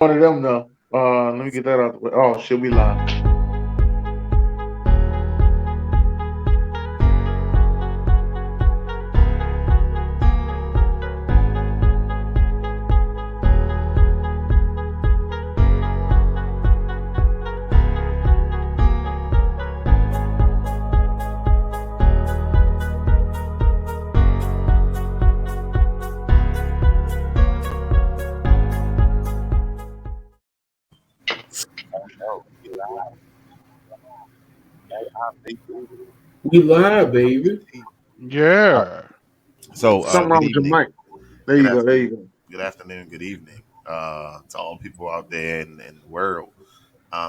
One of them though. Let me get that out the way. Oh, shit, we live. No, we live. I think We live, baby. Yeah. so. Something Good wrong with your evening, mic. There good you go. There afternoon, you go. good afternoon, good evening to all people out there in the world.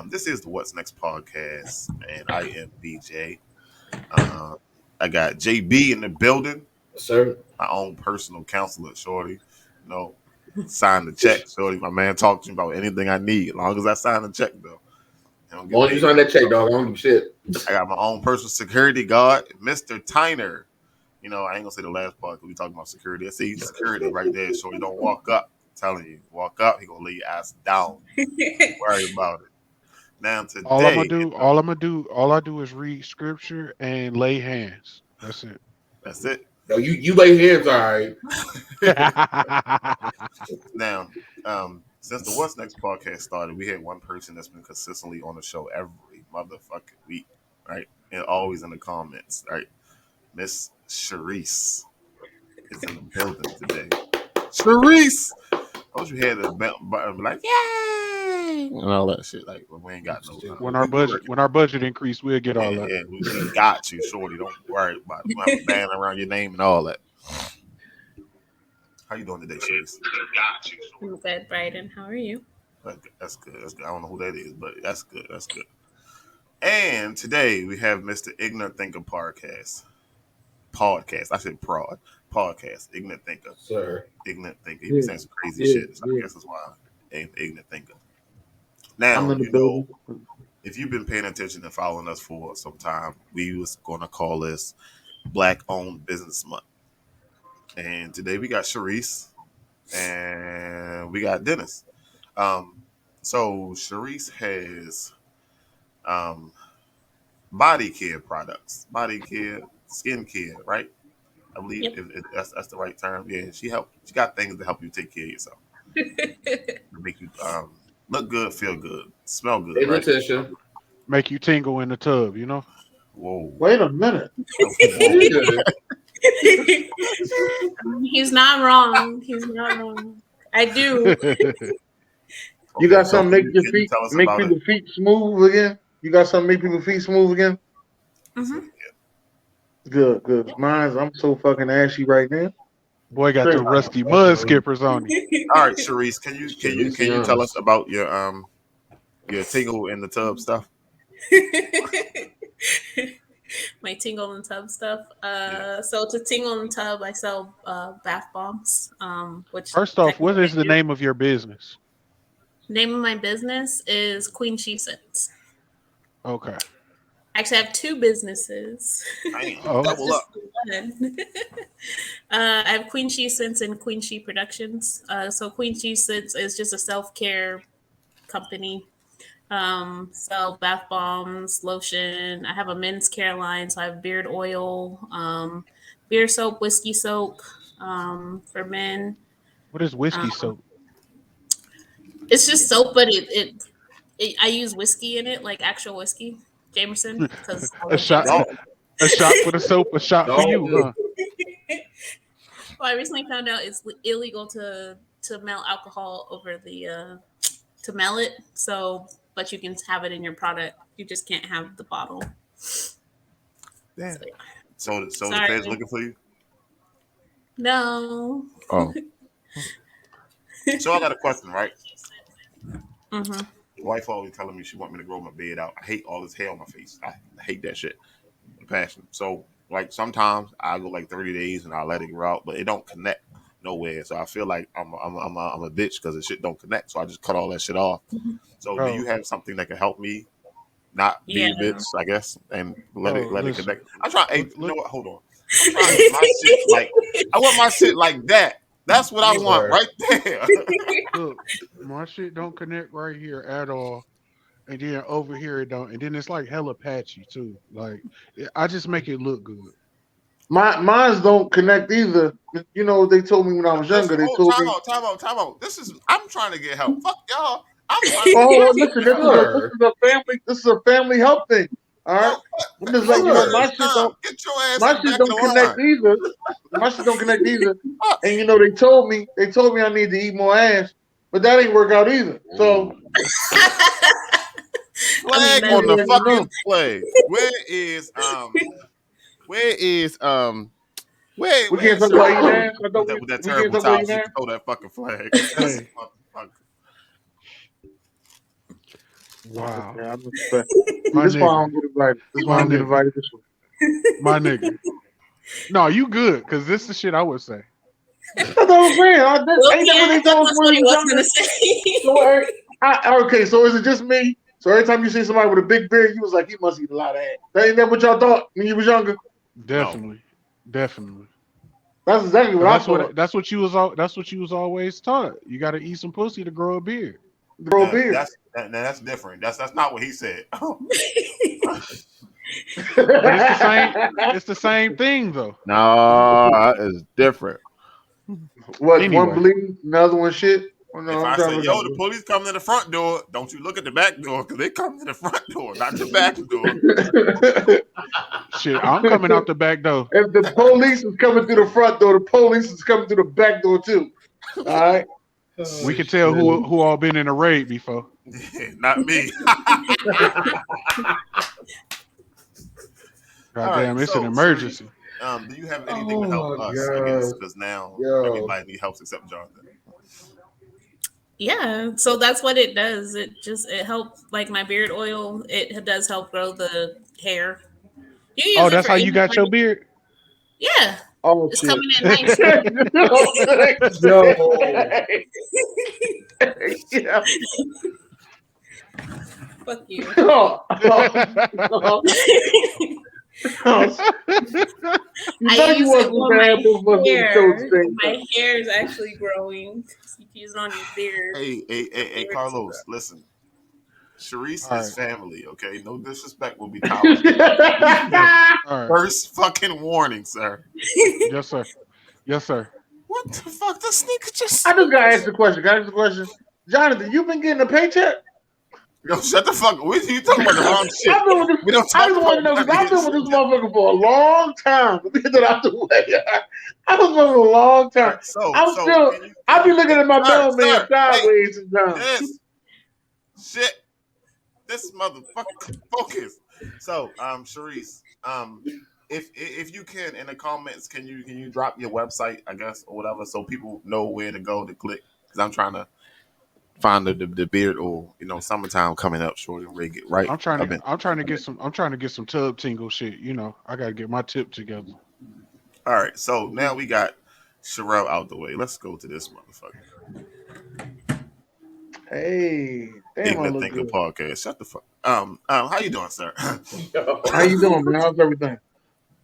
This is the What's Next podcast, and I am BJ. Uh, I got JB in the building, Sir. my own personal counselor, Shorty. You know, sign the check, Shorty. My man talk to me about anything I need, as long as I sign the check, though. I don't get Once you paid. sign that check, dog, I don't give a shit. I got my own personal security guard, Mr. Tyner. I ain't gonna say the last part because we talking about security. I see security right there, so you don't walk up. I'm telling you, walk up, he gonna lay your ass down. Don't worry about it. Now All I'm today, gonna do, all I do is read scripture and lay hands. That's it. that's it. No, you lay hands, all right. Now, since the What's Next podcast started, we had one person that's been consistently on the show every motherfucking week, right? And always in the comments, right? Miss Sharice is in the building today. Sharice! I wish we had a button be like, yay! And all that shit. Like, we ain't got no. when our budget increase, we'll get all that. Yeah, we got you, Shorty. Don't worry about it. We have a band around your name and all that. How you doing today, Sharice? I'm good, Bryden. How are you? That's good. That's good. I don't know who that is, but that's good. That's good. And today we have Mr. Ignorant Thinker podcast. I said prod. Podcast. Ignorant Thinker. Sir. Ignorant Thinker. He was saying some crazy shit. So I guess that's why Ignorant Thinker. Now, I'm in the building. if you've been paying attention and following us for some time, we was going to call this Black Owned Business Month. And today we got Sharice and we got Dennis. So Sharice has body care products, body care, skin care, right? I believe Yep. if that's the right term. Yeah, she got things to help you take care of yourself, to make you look good, feel good, smell good, Pay right? attention. Make you tingle in the tub, you know. Whoa. Wait a minute. He's not wrong. He's not wrong. I do. You got so something make your can you feet tell us make about people's feet smooth again? You got something make people's feet smooth again? Mhm. Good, good. Mine's I'm so fucking ashy right now. Boy got the rusty mud skippers on him. All right, Sharice, can you tell us about your tingle in the tub stuff? My tingle and tub stuff. So to tingle and tub, I sell bath bombs. Which First off, what is the technically- name of your business? Name of my business is Queen She Sits. Okay. Actually, I have two businesses. Oh. Double up. I have Queen She Sits and Queen She Productions. So Queen She Sits is just a self-care company. Sell bath bombs, lotion. I have a men's care line, so I have beard oil, beard soap, whiskey soap for men. What is whiskey soap? It's just soap, but it I use whiskey in it, like actual whiskey, Jameson, because A shot for the soap, a shot for you, huh? Well, I recently found out it's illegal to melt alcohol over the to melt it. So, but you can have it in your product. You just can't have the bottle. Damn. So, yeah. So the Sorry. feds looking for you? No. Oh. So I got a question, right? Mm-hmm. My wife always telling me she want me to grow my beard out. I hate all this hair on my face. I hate that shit. Passion. So like sometimes I go like 30 days and I let it grow out, but it don't connect nowhere. So I feel like I'm a bitch because the shit don't connect. So I just cut all that shit off. So do you have something that can help me not be a bitch, I guess, and let it listen. connect? I'm trying. Hey, you know what? Hold on. I'm trying to get my shit like I want my shit like that. That's what I want right there. Look, my shit don't connect right here at all. And then over here it don't. And then it's like hella patchy too. Like I just make it look good. Mines don't connect either. You know what they told me when I was younger? They told me, Time out. I'm trying to get help. Fuck y'all. I'm trying to "Oh, get listen, help. this is a family help thing. All right, I'm just letting you know Get your ass in the back of don't the connect line. either. My shit don't connect either. And you know they told me I need to eat more ass, but that ain't work out either. So Flag on the fucking flag. Where we can't talk about eating ass. with that We can't terrible talk about towel eating you ass. can throw that fucking flag. Hey. Wow. Yeah, I'm just My this is why I nigga. don't get invited. This is why I My don't get nigga. invited this one. My nigga. No, you good, because this is the shit I would say. That's what I'm saying. Ain't that what they told us when we was younger? Okay, so is it just me? So every time you see somebody with a big beard, you was like, he must eat a lot of ass. Ain't that what y'all thought when you was younger? Definitely. Definitely. That's exactly what I thought. That's what you was always taught. You gotta eat some pussy to grow a beard. Grow a beard. That's different. That's not what he said. But it's the same. It's the same thing though. No, that is different. What Anyway. one bleed, another one shit. If I say, yo, the police come to the front door, don't you look at the back door because they come to the front door, not the back door. Shit, I'm coming out the back door. If the police is coming through the front door, the police is coming through the back door too. All right. We can tell who all been in a raid before. Not me. Goddamn, it's an emergency. Do you have anything to help us? God. I guess because now everybody needs help except Jonathan. Yeah, so that's what it does. It helps, like my beard oil. It does help grow the hair. Oh, that's how you got your beard? Yeah. Oh, it's shit. coming in nice. Yeah. Fuck you. My hair is actually growing. You can use it on your beard. Hey, Carlos, listen. Sharice is family, okay? No disrespect will be tolerated. First fucking warning, sir. Yes, sir. Yes, sir. What the fuck? The sneaker just... I just gotta ask the question. Jonathan, you been getting a paycheck? Yo, shut the fuck up. You talking about the wrong shit. I've been with this motherfucker for a long time. Let me get that out the way. I was with him a long time. I be looking at my mailman sideways sometimes. This motherfucker focus. So, Sharice, if you can in the comments, can you drop your website, I guess, or whatever, so people know where to go to click? Because I'm trying to find the beard oil. You know, summertime coming up, shorty, ready to get right. I'm trying to get some tub tingle shit. You know, I gotta get my tip together. All right, so now we got Sherelle out the way. Let's go to this motherfucker. Hey, damn, I look good. Podcast. Shut the fuck. How you doing, sir? How you doing, man? How's everything?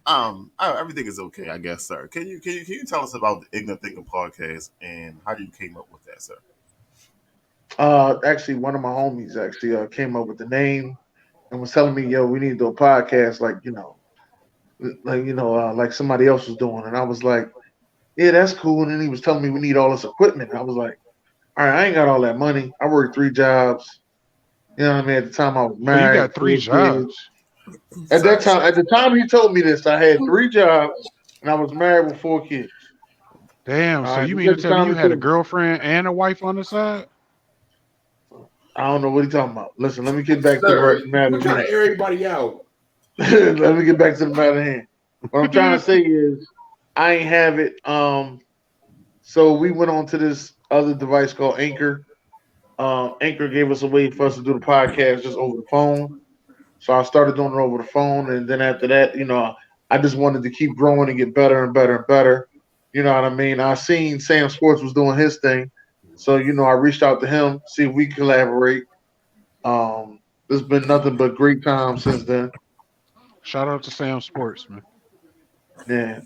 Everything is okay, I guess, sir. Can you tell us about the Ignorant Thinker podcast and how you came up with that, sir? Actually, one of my homies came up with the name and was telling me, "Yo, we need to do a podcast like somebody else was doing." And I was like, "Yeah, that's cool." And then he was telling me we need all this equipment. And I was like, "All right, I ain't got all that money. I worked 3 jobs. You know what I mean? At the time I was married. So you got 3 jobs. At the time he told me this, I had 3 jobs and I was married with 4 kids. Damn. So you mean to tell me you had a girlfriend and a wife on the side? I don't know what he's talking about. Listen, let me get back to the matter. I'm trying to air everybody out. Let me get back to the matter hand. What I'm trying to say is I ain't have it. So we went on to this other device called Anchor. Anchor gave us a way for us to do the podcast just over the phone. So I started doing it over the phone, and then after that, I just wanted to keep growing and get better and better and better. You know what I mean? I seen SamzSportz was doing his thing. So, I reached out to him, see if we collaborate. There's been nothing but great times since then. Shout out to SamzSportz, man. Yeah.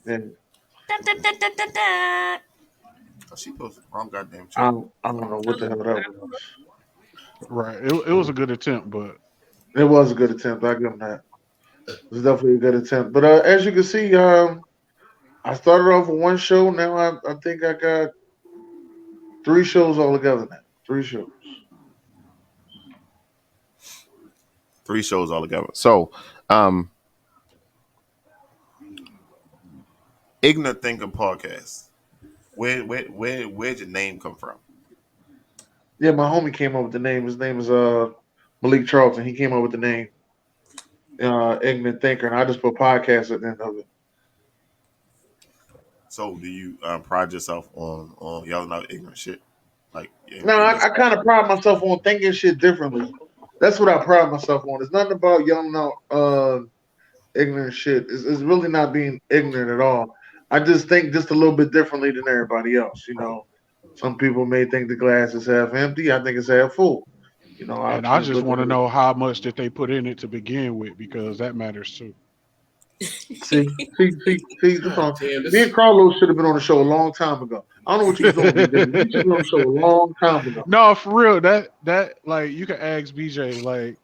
Oh, she posted the wrong goddamn I shit. don't know what the hell that was. Right. It was a good attempt, but It was a good attempt. I give him that. It was definitely a good attempt. But as you can see, I started off with one show. Now I think I got 3 shows altogether now. 3 shows. 3 shows altogether. So, Ignorant Thinking Podcast. Where'd your name come from? Yeah, my homie came up with the name. His name is Malik Charlton. He came up with the name Ignorant Thinker, and I just put podcast at the end of it. So, do you pride yourself on yelling out ignorant shit? Like, No, I kind of pride myself on thinking shit differently. That's what I pride myself on. It's nothing about yelling out ignorant shit. It's really not being ignorant at all. I just think just a little bit differently than everybody else. You know, some people may think the glass is half empty. I think it's half full. You know, I and I choose to just look want to at know how much did they put in it to begin with, because that matters too. it. See. That's all. Damn, Me and Carlos should have been on the show a long time ago. I don't know what you're doing, BJ. You should have been on the show a long time ago. No, for real. That like you can ask BJ like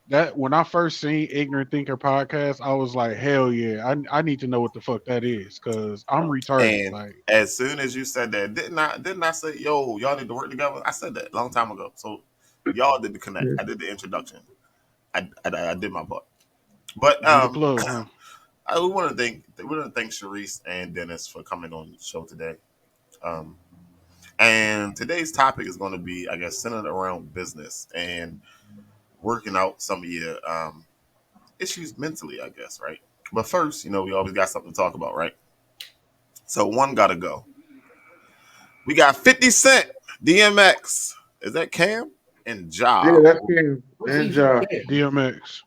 that. When I first seen Ignorant Thinker podcast, I was like, hell yeah, I need to know what the fuck that is, because I'm retarded. and Like, as soon as you said that, didn't I say, yo, y'all need to work together? I said that a long time ago. So y'all did the connect. Yeah. I did the introduction. I did my part. But you the plug, huh? we want to thank Sharice and Dennis for coming on the show today. And today's topic is going to be, I guess, centered around business and working out some of your issues mentally, I guess, right? But first, we always got something to talk about, right? So one gotta go. We got 50 Cent, DMX. Is that Cam? And Yeah, Ja. that's him. What's And easy? Josh. Yeah. DMX.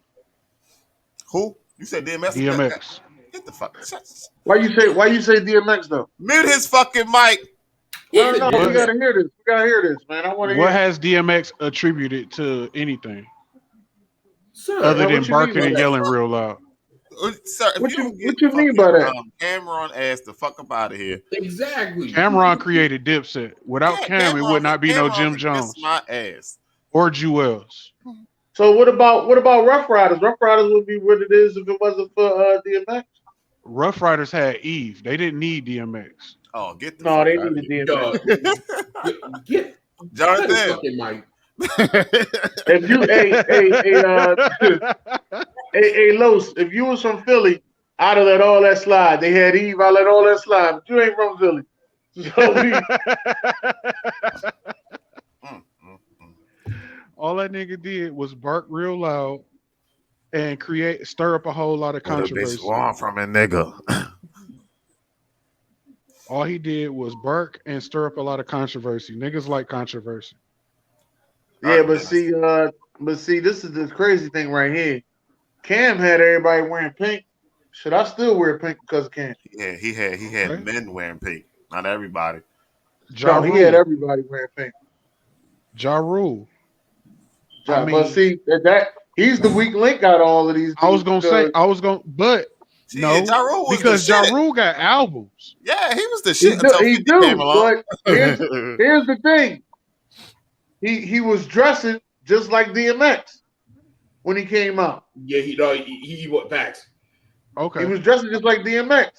Who? You said DMX? DMX. Get the fuck. Why you say DMX though? Mute his fucking mic. No, Yeah, we What? gotta hear this. We gotta hear this, man. I want to What hear. has DMX attributed to anything sir. other what than you barking mean by and that? yelling real loud? Sir, if What you you don't get what you mean fucking, by that? Cameron ass the fuck up out of here. Exactly. Cameron created Dipset. Without Yeah, Cam, it would not be no Cameron Jim can kiss Jones my ass. or Jewels. So what about Rough Riders? Rough Riders would be what it is if it wasn't for DMX. Rough Riders had Eve. They didn't need DMX. Oh, get the No, fuck they out of needed here. DMX. Get cut his Jonathan. fucking mic. If you hey Los, if you was from Philly, I'd have let all that slide. They had Eve, I let all that slide. But you ain't from Philly. So All that nigga did was bark real loud and stir up a whole lot of What a bitch controversy. want from a nigga. All he did was bark and stir up a lot of controversy. Niggas like controversy. yeah, but see, this is the crazy thing right here. Cam had everybody wearing pink. Should I still wear pink because of Cam? Yeah, he had Okay. men wearing pink. Not everybody. Ja No, he had Rule. everybody wearing pink. Ja Rule. Ja, I but mean, see that he's the weak link out of all of these. I was dudes gonna, but See, no, Ja Rule was because the Ja shit. Rule got albums. Yeah, he was the he shit do, until he 50 do, came along. but here's the thing. He was dressing just like DMX when he came out. Yeah, he what facts. Okay, He was dressing just like DMX.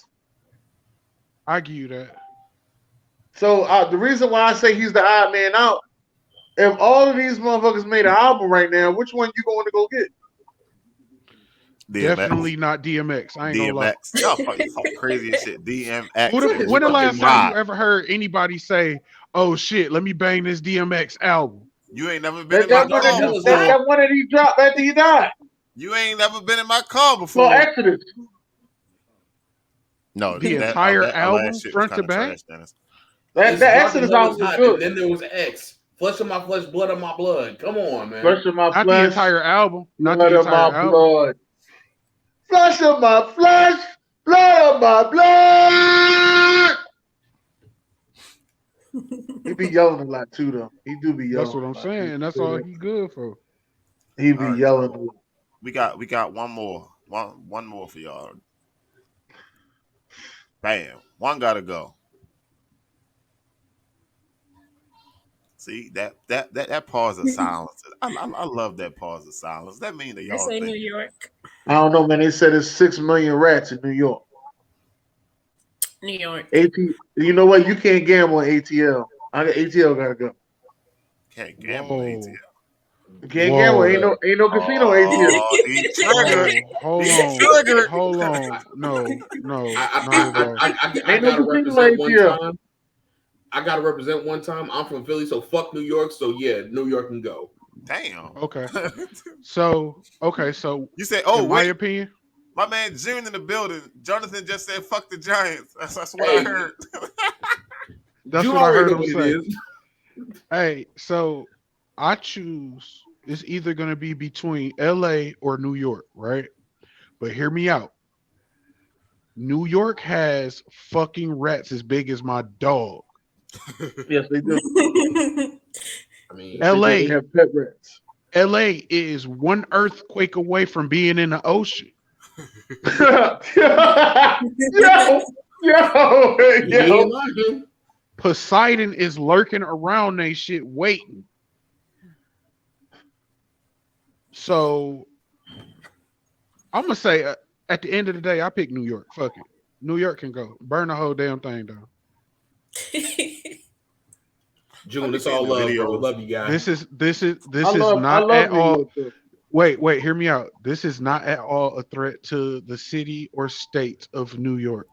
I give you that. So the reason why I say he's the odd man out, if all of these motherfuckers made an album right now, which one you going to go get? DMX. Definitely not DMX. I ain't gonna lie. DMX. Y'all fucking crazy as shit. DMX. When the last time Why? you ever heard anybody say, "Oh shit, let me bang this DMX album"? You ain't never been That in my one car that, before. that one that he dropped after he died. You ain't never been in my car For before. Exodus. No, The entire album, last shit front was to kinda back? trash, Dennis. That Exodus album was And good. then there was X. Flesh of my flesh, blood of my blood. Come on, man. Flesh of my Not the flesh, entire album. Not blood the of entire my album. blood. Flesh of my flesh, blood of my blood. He be yelling a lot too, though. He do be yelling. That's what a I'm lot. saying, and that's all he good for. He be All right. yelling. A lot. We got one more. One more for y'all. Bam. One gotta go. See that pause of silence. I love that pause of silence. That means that I y'all say New think. York. I don't know, man. They said there's 6 million rats in New York. New York. You know what? You can't gamble on ATL. ATL gotta go. Can't gamble Whoa. ATL. You can't gamble. Whoa. Ain't no casino ATL. Oh, he triggered. Whoa. Hold He on. triggered. Hold on. No, not at all. Ain't no gotta casino represent one ATL. time. I gotta represent one time. I'm from Philly, so fuck New York. So yeah, New York can go. Damn. Okay. So You said, oh in my wait, opinion, my man June in the building. Jonathan just said, "Fuck the Giants." That's what I Hey, heard. that's you what I already heard know him what it say. is. Hey, so I choose it's either gonna be between LA or New York, right? But hear me out. New York has fucking rats as big as my dog. Yes, they do. I mean, Yes, they do. They LA, have pet rats. LA is one earthquake away from being in the ocean. yo, he ain't yo. lying. Poseidon is lurking around they shit waiting. So I'm gonna say at the end of the day, I pick New York. Fuck it. New York can go. Burn the whole damn thing down. June, be it's seeing all the love, bro. videos. Love you guys. This is I not love at New all. York too. Wait, hear me out. This is not at all a threat to the city or state of New York.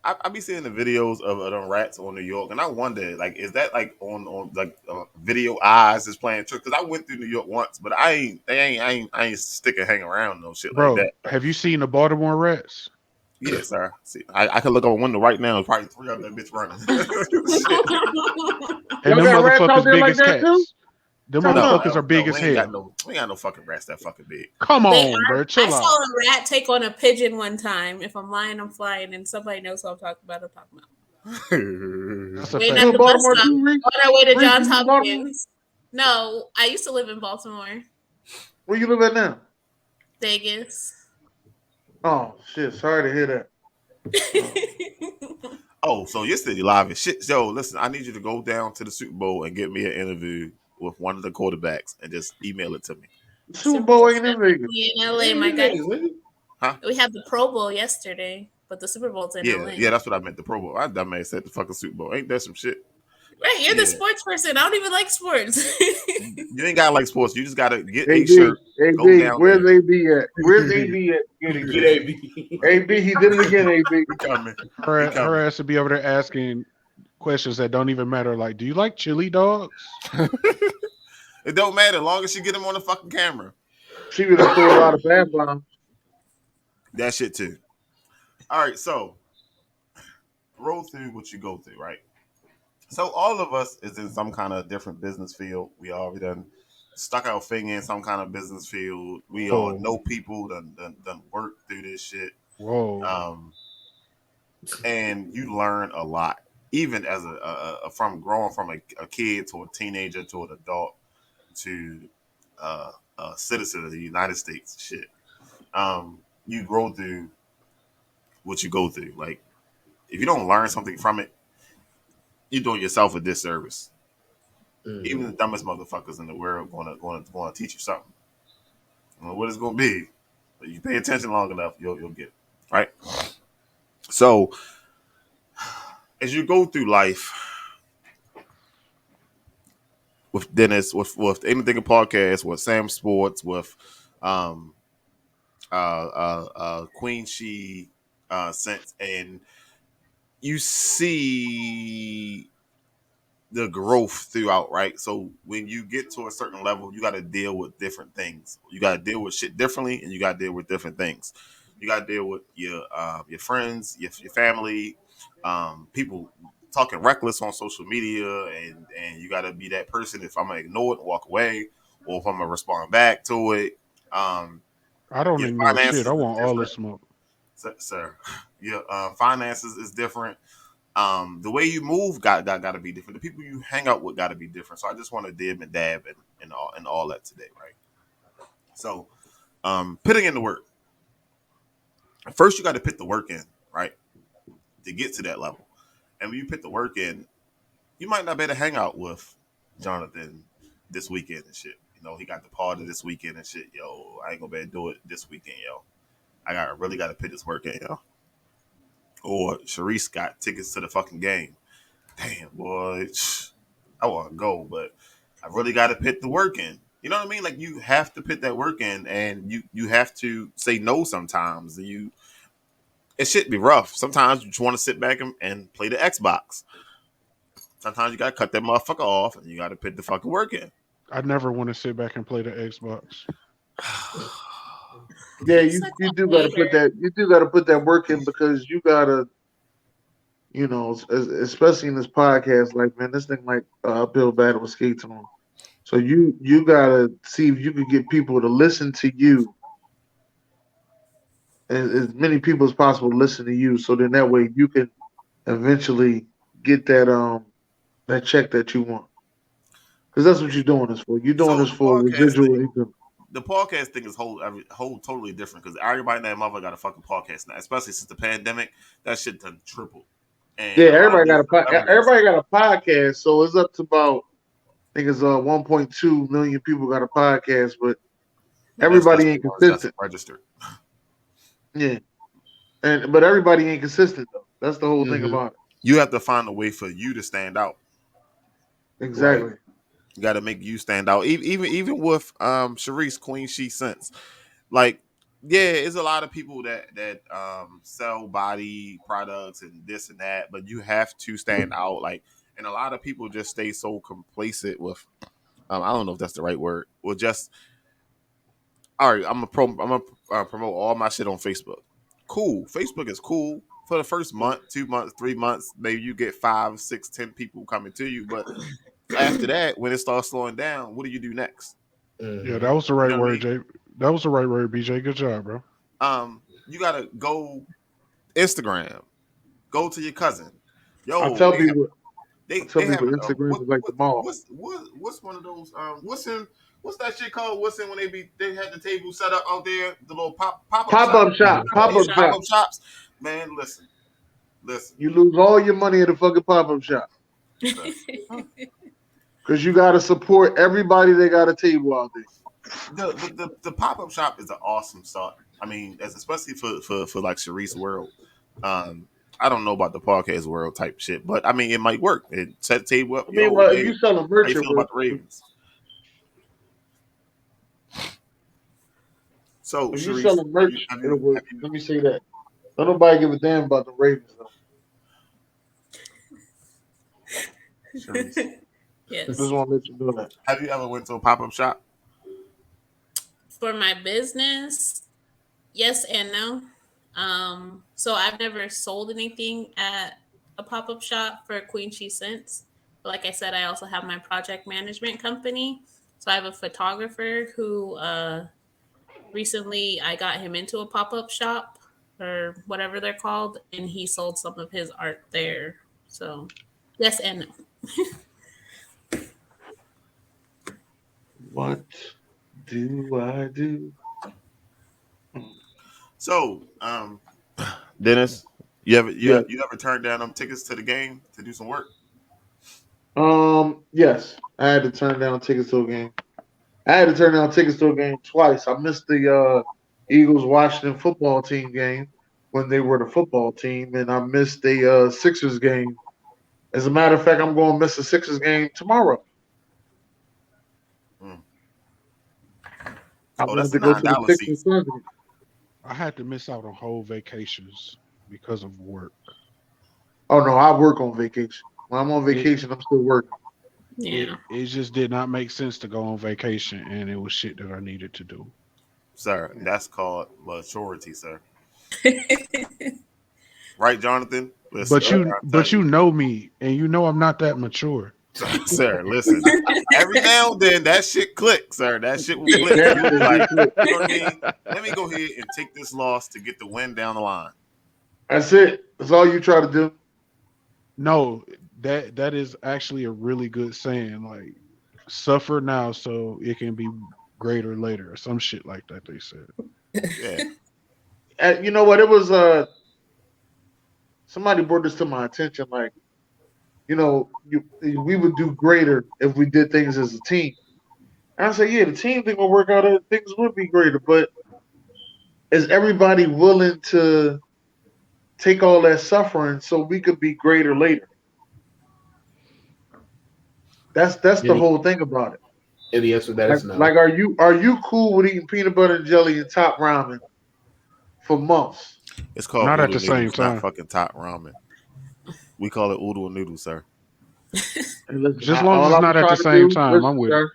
I be seeing the videos of them rats on New York, and I wonder, like, is that like on like video eyes is playing trick? Because I went through New York once, but I ain't sticking hang around no shit like Bro, that. have you seen the Baltimore Rats? Yeah, sir. See, I can look out a window right now. There's probably three of that bitch running. Shit. And Y'all them got rats out motherfuckers there big like as that too? cats. Them Tell me No, no. motherfuckers are big as we ain't got hell. no, we ain't got no fucking rats that fucking big. Come They on, bro. I Chill saw out. a rat take on a pigeon one time. If I'm lying, I'm flying, and somebody knows what I'm talking about. I'm talking about. That's a Waiting fact. You at in the bus Baltimore stop too, Reese? on our way to Reese, Johns you in Baltimore? Hopkins. No, I used to live in Baltimore, Where you live at now? Vegas. Oh shit! Sorry to hear that. Oh, so your city live and shit. Yo, listen, I need you to go down to the Super Bowl and get me an interview with one of the quarterbacks and just email it to me. Super Bowl ain't in Vegas. definitely in Hey, LA, my guy. Vegas, nigga. Huh? We had the Pro Bowl yesterday, but the Super Bowl's in Yeah, LA. yeah, that's what I meant. The Pro Bowl. I dumbass said the fucking Super Bowl. Ain't that some shit? Right, you're the Yeah. sports person. I don't even like sports. You ain't gotta like sports. You just gotta get a AB, shirt, go down where's there. AB at? Where's AB at? Get it, Get man. AB. AB, he did it again. AB. He coming. Her, He her coming. ass to be over there asking questions that don't even matter. Like, do you like chili dogs? It don't matter as long as you get him on the fucking camera. She would have threw a lot of bad bombs. That shit too. All right, so roll through what you go through, right? So all of us is in some kind of different business field. We all done stuck our finger in some kind of business field. We all Whoa. know people done work through this shit. Whoa. And you learn a lot, even as from growing from a kid to a teenager to an adult to a citizen of the United States. Shit, you grow through what you go through. Like if you don't learn something from it, you're doing yourself a disservice. Even the dumbest motherfuckers in the world gonna teach you something. I don't know what it's gonna be, but you pay attention long enough, you'll get it, right? So as you go through life with Dennis, with anything a podcast, with SamzSportz, with um Queen She Sense, and you see the growth throughout, right? So when you get to a certain level, you got to deal with different things. You got to deal with shit differently, and you got to deal with different things. You got to deal with your friends, your family, people talking reckless on social media, and you got to be that person. If I'm gonna ignore it and walk away, or if I'm gonna respond back to it, I don't your ignore shit. finances I is want all the different, smoke. sir. Your finances is different. The way you move got to be different. The people you hang out with got to be different. So I just want to dib and dab and all that today, right? So, putting in the work. First, you got to put the work in, right, to get to that level. and when you put the work in, you might not be able to hang out with Jonathan this weekend and shit. You know, he got the party this weekend and shit. Yo, I ain't gonna be able to do it this weekend, yo. Really gotta put this work in, yo. Or Sharice got tickets to the fucking game. Damn, boy, I want to go, but I really got to put the work in. You know what I mean? Like you have to put that work in, and you have to say no sometimes. It should be rough. Sometimes you just want to sit back and play the Xbox. Sometimes you got to cut that motherfucker off, and you got to put the fucking work in. I never want to sit back and play the Xbox. Yeah, you do got to put that work in because you gotta, you know, especially in this podcast, like man, this thing like uphill battle with skates on. So you gotta see if you can get people to listen to you, as many people as possible to listen to you. So then that way you can eventually get that check that you want. Because that's what you're doing this for. You're doing So this for residual income. The podcast thing is whole totally different because everybody in that mother got a fucking podcast now, especially since the pandemic. That shit done tripled. And Yeah, everybody got a podcast, so it's up to about I think it's 1.2 million people got a podcast, but everybody ain't consistent. Registered. Yeah, but everybody ain't consistent though. That's the whole thing about it. You have to find a way for you to stand out. Exactly. Right? You got to make you stand out. Even with Sharice Queen She Sense, like yeah, it's a lot of people that sell body products and this and that, but you have to stand out. Like, and a lot of people just stay so complacent with. I don't know if that's the right word. Well, just all right. I'm gonna promote all my shit on Facebook. Cool. Facebook is cool for the first month, 2 months, 3 months. Maybe you get 5, 6, 10 people coming to you, but after that, when it starts slowing down, what do you do next? Yeah, that was the right word, Jay. That was the right word, BJ. Good job, bro. You gotta go Instagram. Go to your cousin. Yo, I tell people Instagram is like the mall. What's one of those? What's that shit called? What's in when they had the table set up out there? The little pop up shops. Man, listen. You lose all your money at a fucking pop up shop. Because you got to support everybody that got a table out there. The pop up shop is an awesome start. I mean, especially for like Sharice World. I don't know about the podcast world type shit, but I mean, it might work. It set the table up. I mean, if you selling merch, how you feel about the Ravens? So, if Sharice, you selling merch, it'll work. Let me say that. Don't nobody give a damn about the Ravens, though. Sharice. Yes. I just want to let you know that. Have you ever went to a pop up shop? For my business, yes and no. So I've never sold anything at a pop-up shop for Queen She Scents. But like I said, I also have my project management company. So I have a photographer who recently I got him into a pop-up shop or whatever they're called, and he sold some of his art there. So yes and no. What do I do? So, Dennis, you ever turned down them tickets to the game to do some work? Yes, I had to turn down tickets to a game. I had to turn down tickets to a game twice. I missed the Eagles Washington football team game when they were the football team, and I missed the Sixers game. As a matter of fact, I'm going to miss the Sixers game tomorrow. I wanted to go to the Sixers Sunday. I had to miss out on whole vacations because of work. Oh no, I work on vacation. When I'm on vacation, I'm still working. Yeah. It just did not make sense to go on vacation, and it was shit that I needed to do. Sir, that's called maturity, sir. Right, Jonathan? Listen, but you know me, and you know I'm not that mature. Sir, listen. Every now and then, that shit clicks, sir. That shit will click. Like, you know what I mean? Let me go ahead and take this loss to get the win down the line. That's it. That's all you try to do. No, that is actually a really good saying. Like, suffer now so it can be greater later, or some shit like that. They said. Yeah. You know what? It was somebody brought this to my attention. Like we would do greater if we did things as a team. And I say, yeah, the team thing will work out. Things would be greater, but is everybody willing to take all that suffering so we could be greater later? That's the And whole thing about it. the answer to that Like, is no. like, are you cool with eating peanut butter and jelly and top ramen for months? It's called Not at oodle the same noodles, not time. fucking top ramen. We call it oodle noodles, sir. And listen, Just as long as all it's I was not at the trying to same do, time, listen, I'm with it. sir,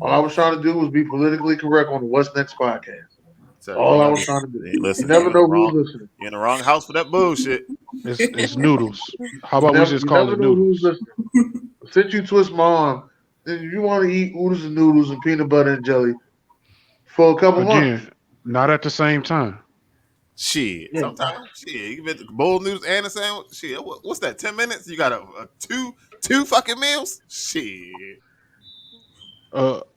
all I was trying to do was be politically correct on the What's Next podcast. Sir, All I was trying to do. You listen, never know who's listening. you're in the wrong house for that bullshit. It's noodles. How You about we never just you call never it know who's noodles? listening. Since you twist my arm, then if you want to eat oodles and noodles and peanut butter and jelly for a couple months. Again, not at the same time. Shit, Yeah. sometimes shit, you get the bowl noodles and a sandwich. Shit, what's that? 10 minutes? You got a two fucking meals? Shit.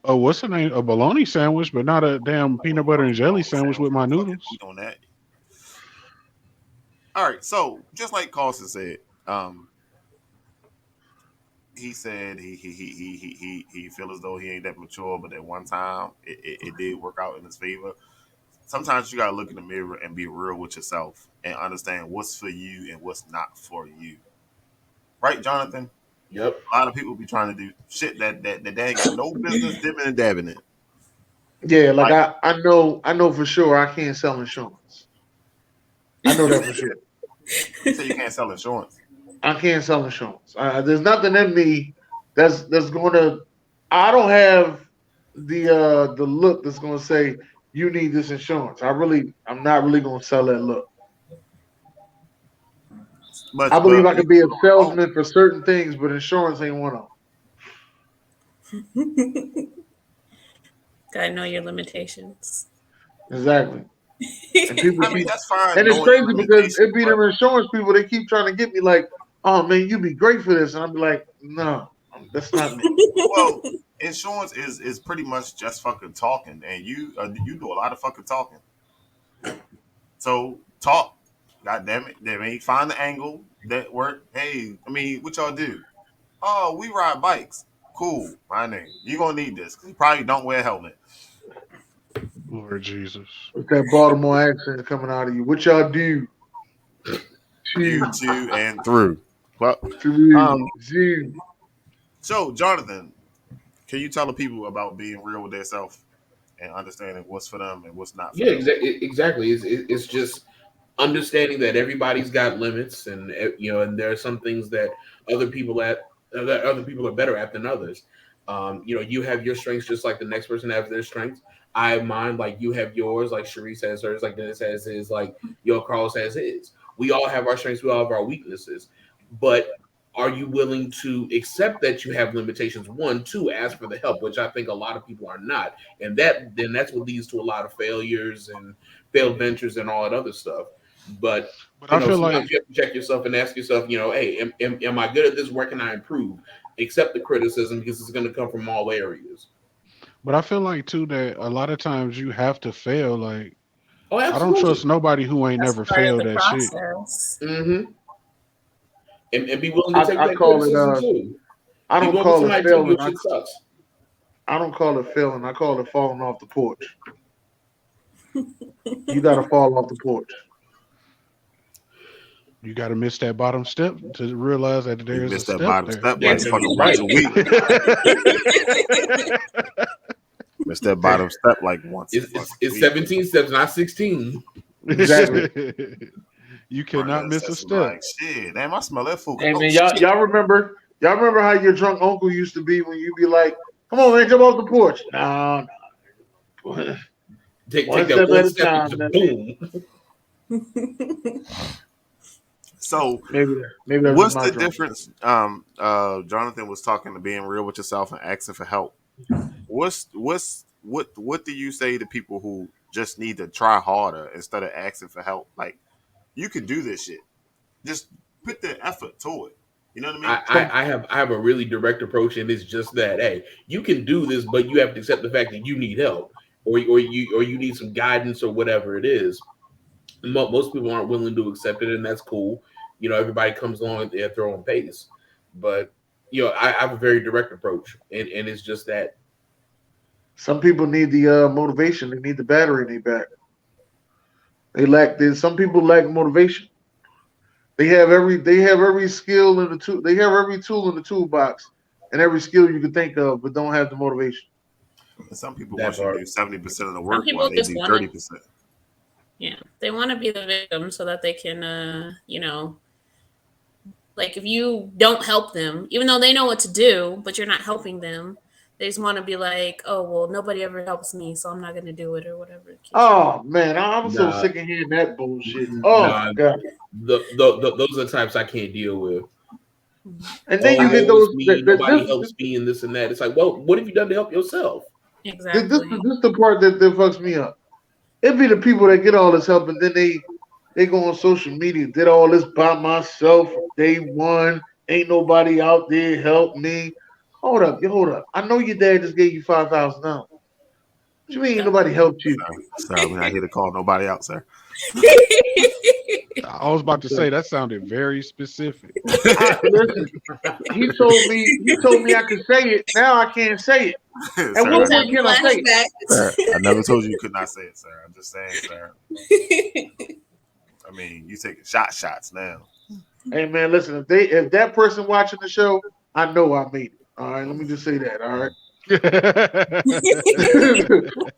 What's the name? A bologna sandwich, but not a damn peanut butter and jelly sandwich with my Fucking noodles. eat on that. All right, so just like Carson said, um, he said he feel as though he ain't that mature, but at one time it did work out in his favor. Sometimes you gotta look in the mirror and be real with yourself and understand what's for you and what's not for you. Right, Jonathan? Yep. A lot of people be trying to do shit that they ain't got no business dipping and dabbing in. Yeah, like Like, I know for sure I can't sell insurance. I know that for sure. you say you can't sell insurance. I can't sell insurance. There's nothing in me that's going to. I don't have the look that's going to say you need this insurance. I'm not really going to sell that look. I But believe I you can be a oh, salesman for certain things, but insurance ain't one of Gotta know your limitations. them. Exactly. And people I mean keep, that's fine and it's knowing your crazy because limitations, it be but them insurance people. They keep trying to get me like, oh man, you'd be great for this, and I'm like, no, that's not me. well, insurance is pretty much just fucking talking, and you do a lot of fucking talking. So talk, god damn it. They may find the angle that work. Hey, I mean, what y'all do? Oh, we ride bikes. Cool, my name. You gonna need this because you probably don't wear a helmet. Lord Jesus. With that Baltimore accent coming out of you, what y'all do? You Two, two and through. Well, three, um, two. so Jonathan, can you tell the people about being real with themselves and understanding what's for them and what's not for Yeah, them? exactly. It's just understanding that everybody's got limits, and and there are some things that other people are better at than others. You have your strengths just like the next person has their strengths. I have mine, like you have yours, like Sharice has hers, like Dennis has his, like Carlos has his. We all have our strengths, we all have our weaknesses, but are you willing to accept that you have limitations? One, two, ask for the help, which I think a lot of people are not, and that's what leads to a lot of failures and failed ventures and all that other stuff. But But I feel like sometimes you have to check yourself and ask yourself, hey, am I good at this? Where can I improve? Accept the criticism because it's going to come from all areas. but I feel like too that a lot of times you have to fail. Like Oh, I don't absolutely. trust nobody who ain't That's never part of failed the that shit. process. Mm-hmm. And be willing to take I that call it. criticism too. I Be don't willing when call it somebody tell you failing. your shit sucks. I don't call it failing. I call it falling off the porch. You got to fall off the porch. You got to miss that bottom step to realize that You there's a missed that step bottom there. step Damn, like you're fucking once right. a week. Missed that bottom step like once a fucking It's week. 17 steps, not 16. Exactly. You Burn cannot that miss a sesame step. like shit. Damn, I smell that food. Hey Oh man, shit. y'all remember how your drunk uncle used to be when you be like, "Come on, man, jump off the porch." No, no. Take One that step one at a step and time. just That's it. boom. So Maybe that's just what's my the drunk. difference? Jonathan was talking to being real with yourself and asking for help. What do you say to people who just need to try harder instead of asking for help? Like you can do this shit. Just put the effort to it. You know what I mean? I have a really direct approach, and it's just that hey, you can do this, but you have to accept the fact that you need help, or you need some guidance or whatever it is. Most people aren't willing to accept it, and that's cool. Everybody comes along at their own pace. But I have a very direct approach, and it's just that. Some people need the motivation. They need the battery in their back. They lack this. Some people lack motivation. They have every skill in the tool. They have every tool in the toolbox and every skill you can think of, but don't have the motivation. And some people That want you to part. do 70% of the Some work people while they just do want to, 30%. yeah, they want to be the victim so that they can, like if you don't help them, even though they know what to do, but you're not helping them, they just want to be like, oh, well, nobody ever helps me, so I'm not going to do it or whatever the case may be. Oh man, I'm so Nah, sick of hearing that bullshit. Oh nah. god. Those are the types I can't deal with. And then Oh, you get woe is those. me. Nobody helps me, and this and that. It's like, well, what have you done to help yourself? Exactly. This the part that fucks me up. It be the people that get all this help and then they go on social media, did all this by myself from day one. Ain't nobody out there help me. Hold up. I know your dad just gave you $5,000. What you mean ain't nobody helped you? Sorry, we're not here to call nobody out, sir. I was about to say that sounded very specific. Listen, he told me I could say it. Now I can't say it. Sir, At what point can I say it? sir, I never told you you could not say it, sir. I'm just saying, sir. I mean, you taking shots now. Hey man, listen, if that person watching the show, I know I made it. All right, let me just say that. All right.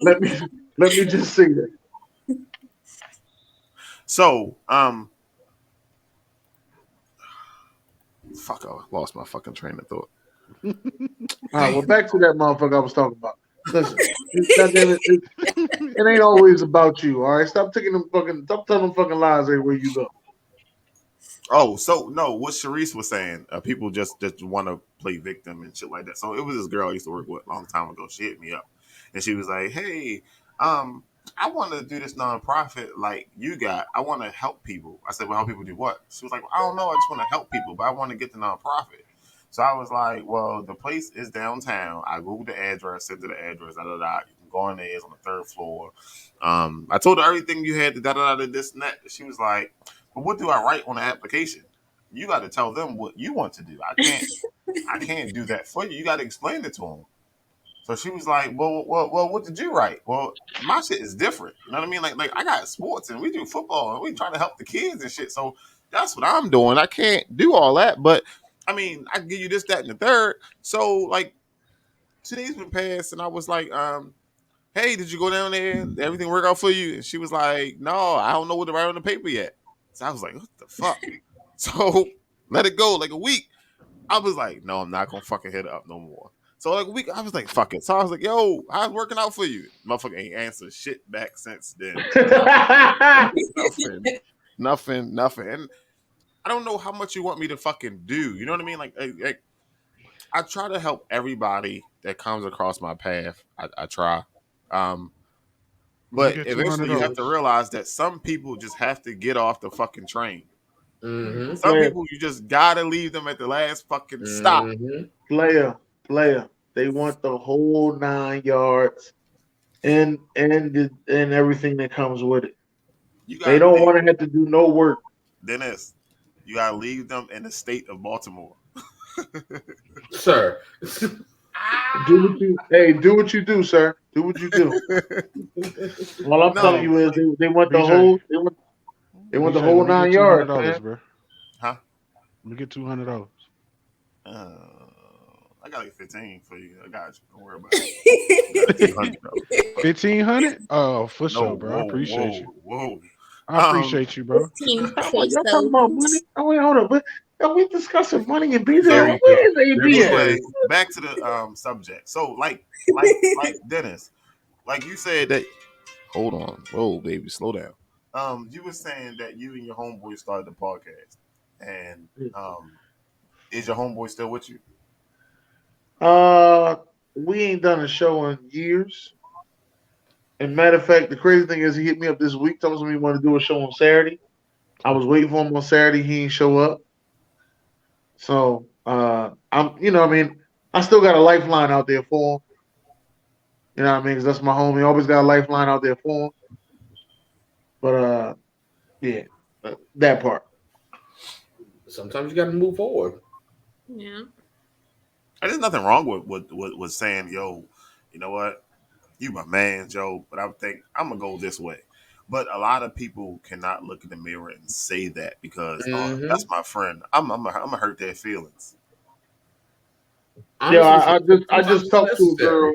let me let me just say that. So, fuck, I lost my fucking train of thought. All right, well, back to that motherfucker I was talking about. Listen, it ain't always about you. All right, stop stop telling them fucking lies everywhere you go. Oh, so no, what Sharice was saying, people just want to play victim and shit like that. So it was this girl I used to work with a long time ago. She hit me up, and she was like, "Hey, I want to do this nonprofit like you got. I want to help people." I said, "Well, help people do what?" She was like, well, "I don't know. I just want to help people, but I want to get the nonprofit." So I was like, "Well, the place is downtown." I googled the address, sent her the address. Da da da. You can go in there. It's on the third floor. I told her everything you had. Da da da. This and that. She was like, "But what do I write on the application?" You got to tell them what you want to do. I can't do that for you. You got to explain it to them. So she was like, well, what did you write? Well, my shit is different. You know what I mean? Like I got sports and we do football and we try to help the kids and shit. So that's what I'm doing. I can't do all that, but I mean, I can give you this, that, and the third. So like 2 days been passed, and I was like, hey, did you go down there? Did everything work out for you? And she was like, no, I don't know what to write on the paper yet. So I was like, what the fuck? So let it go like a week. I was like, no, I'm not gonna fucking hit it up no more. So like a week, I was like, fuck it. So I was like, yo, how's it working out for you? Motherfucker ain't answered shit back since then. Nothing. And I don't know how much you want me to fucking do. You know what I mean? Like I try to help everybody that comes across my path. I try. But Get 200 eventually you have to dollars. realize that some people just have to get off the fucking train. Mm-hmm. Some people you just gotta leave them at the last fucking stop. Mm-hmm. Player. They want the whole 9 yards and everything that comes with it. You They gotta don't leave want to have to do no work. Dennis. You gotta leave them in the state of Baltimore. Sir. Do what you do, sir. Do what you do. All I'm telling you is they want the BJ, whole the BJ, whole let me get nine $200, yards, man. bro. Huh? Let me get $200. I got like 15 for you. I got you. Don't worry about it. 1,500? Oh, for No, sure, bro. I appreciate you. whoa. I appreciate you, bro. 15 Y'all talking about money? pesos. Oh wait, hold up. Are we discussing money and BJ? So Where is AB at? anyway, back to the subject. So like Dennis, like you said that. Hold on, whoa, baby, slow down. You were saying that you and your homeboy started the podcast, and is your homeboy still with you? We ain't done a show in years. And matter of fact, the crazy thing is he hit me up this week, told me he wanted to do a show on Saturday. I was waiting for him on Saturday. He ain't show up. So I'm, I mean, I still got a lifeline out there for him. You know what I mean? Because that's my homie. Always got a lifeline out there for him. But yeah, that part. Sometimes you got to move forward. Yeah. And there's nothing wrong with saying, yo, you know what, you my man, Joe, but I think I'm gonna go this way. But a lot of people cannot look in the mirror and say that because, oh, Hmm. that's my friend. I'm gonna hurt their feelings. Yeah, Honestly, I sometimes just it's talked to a necessary. girl.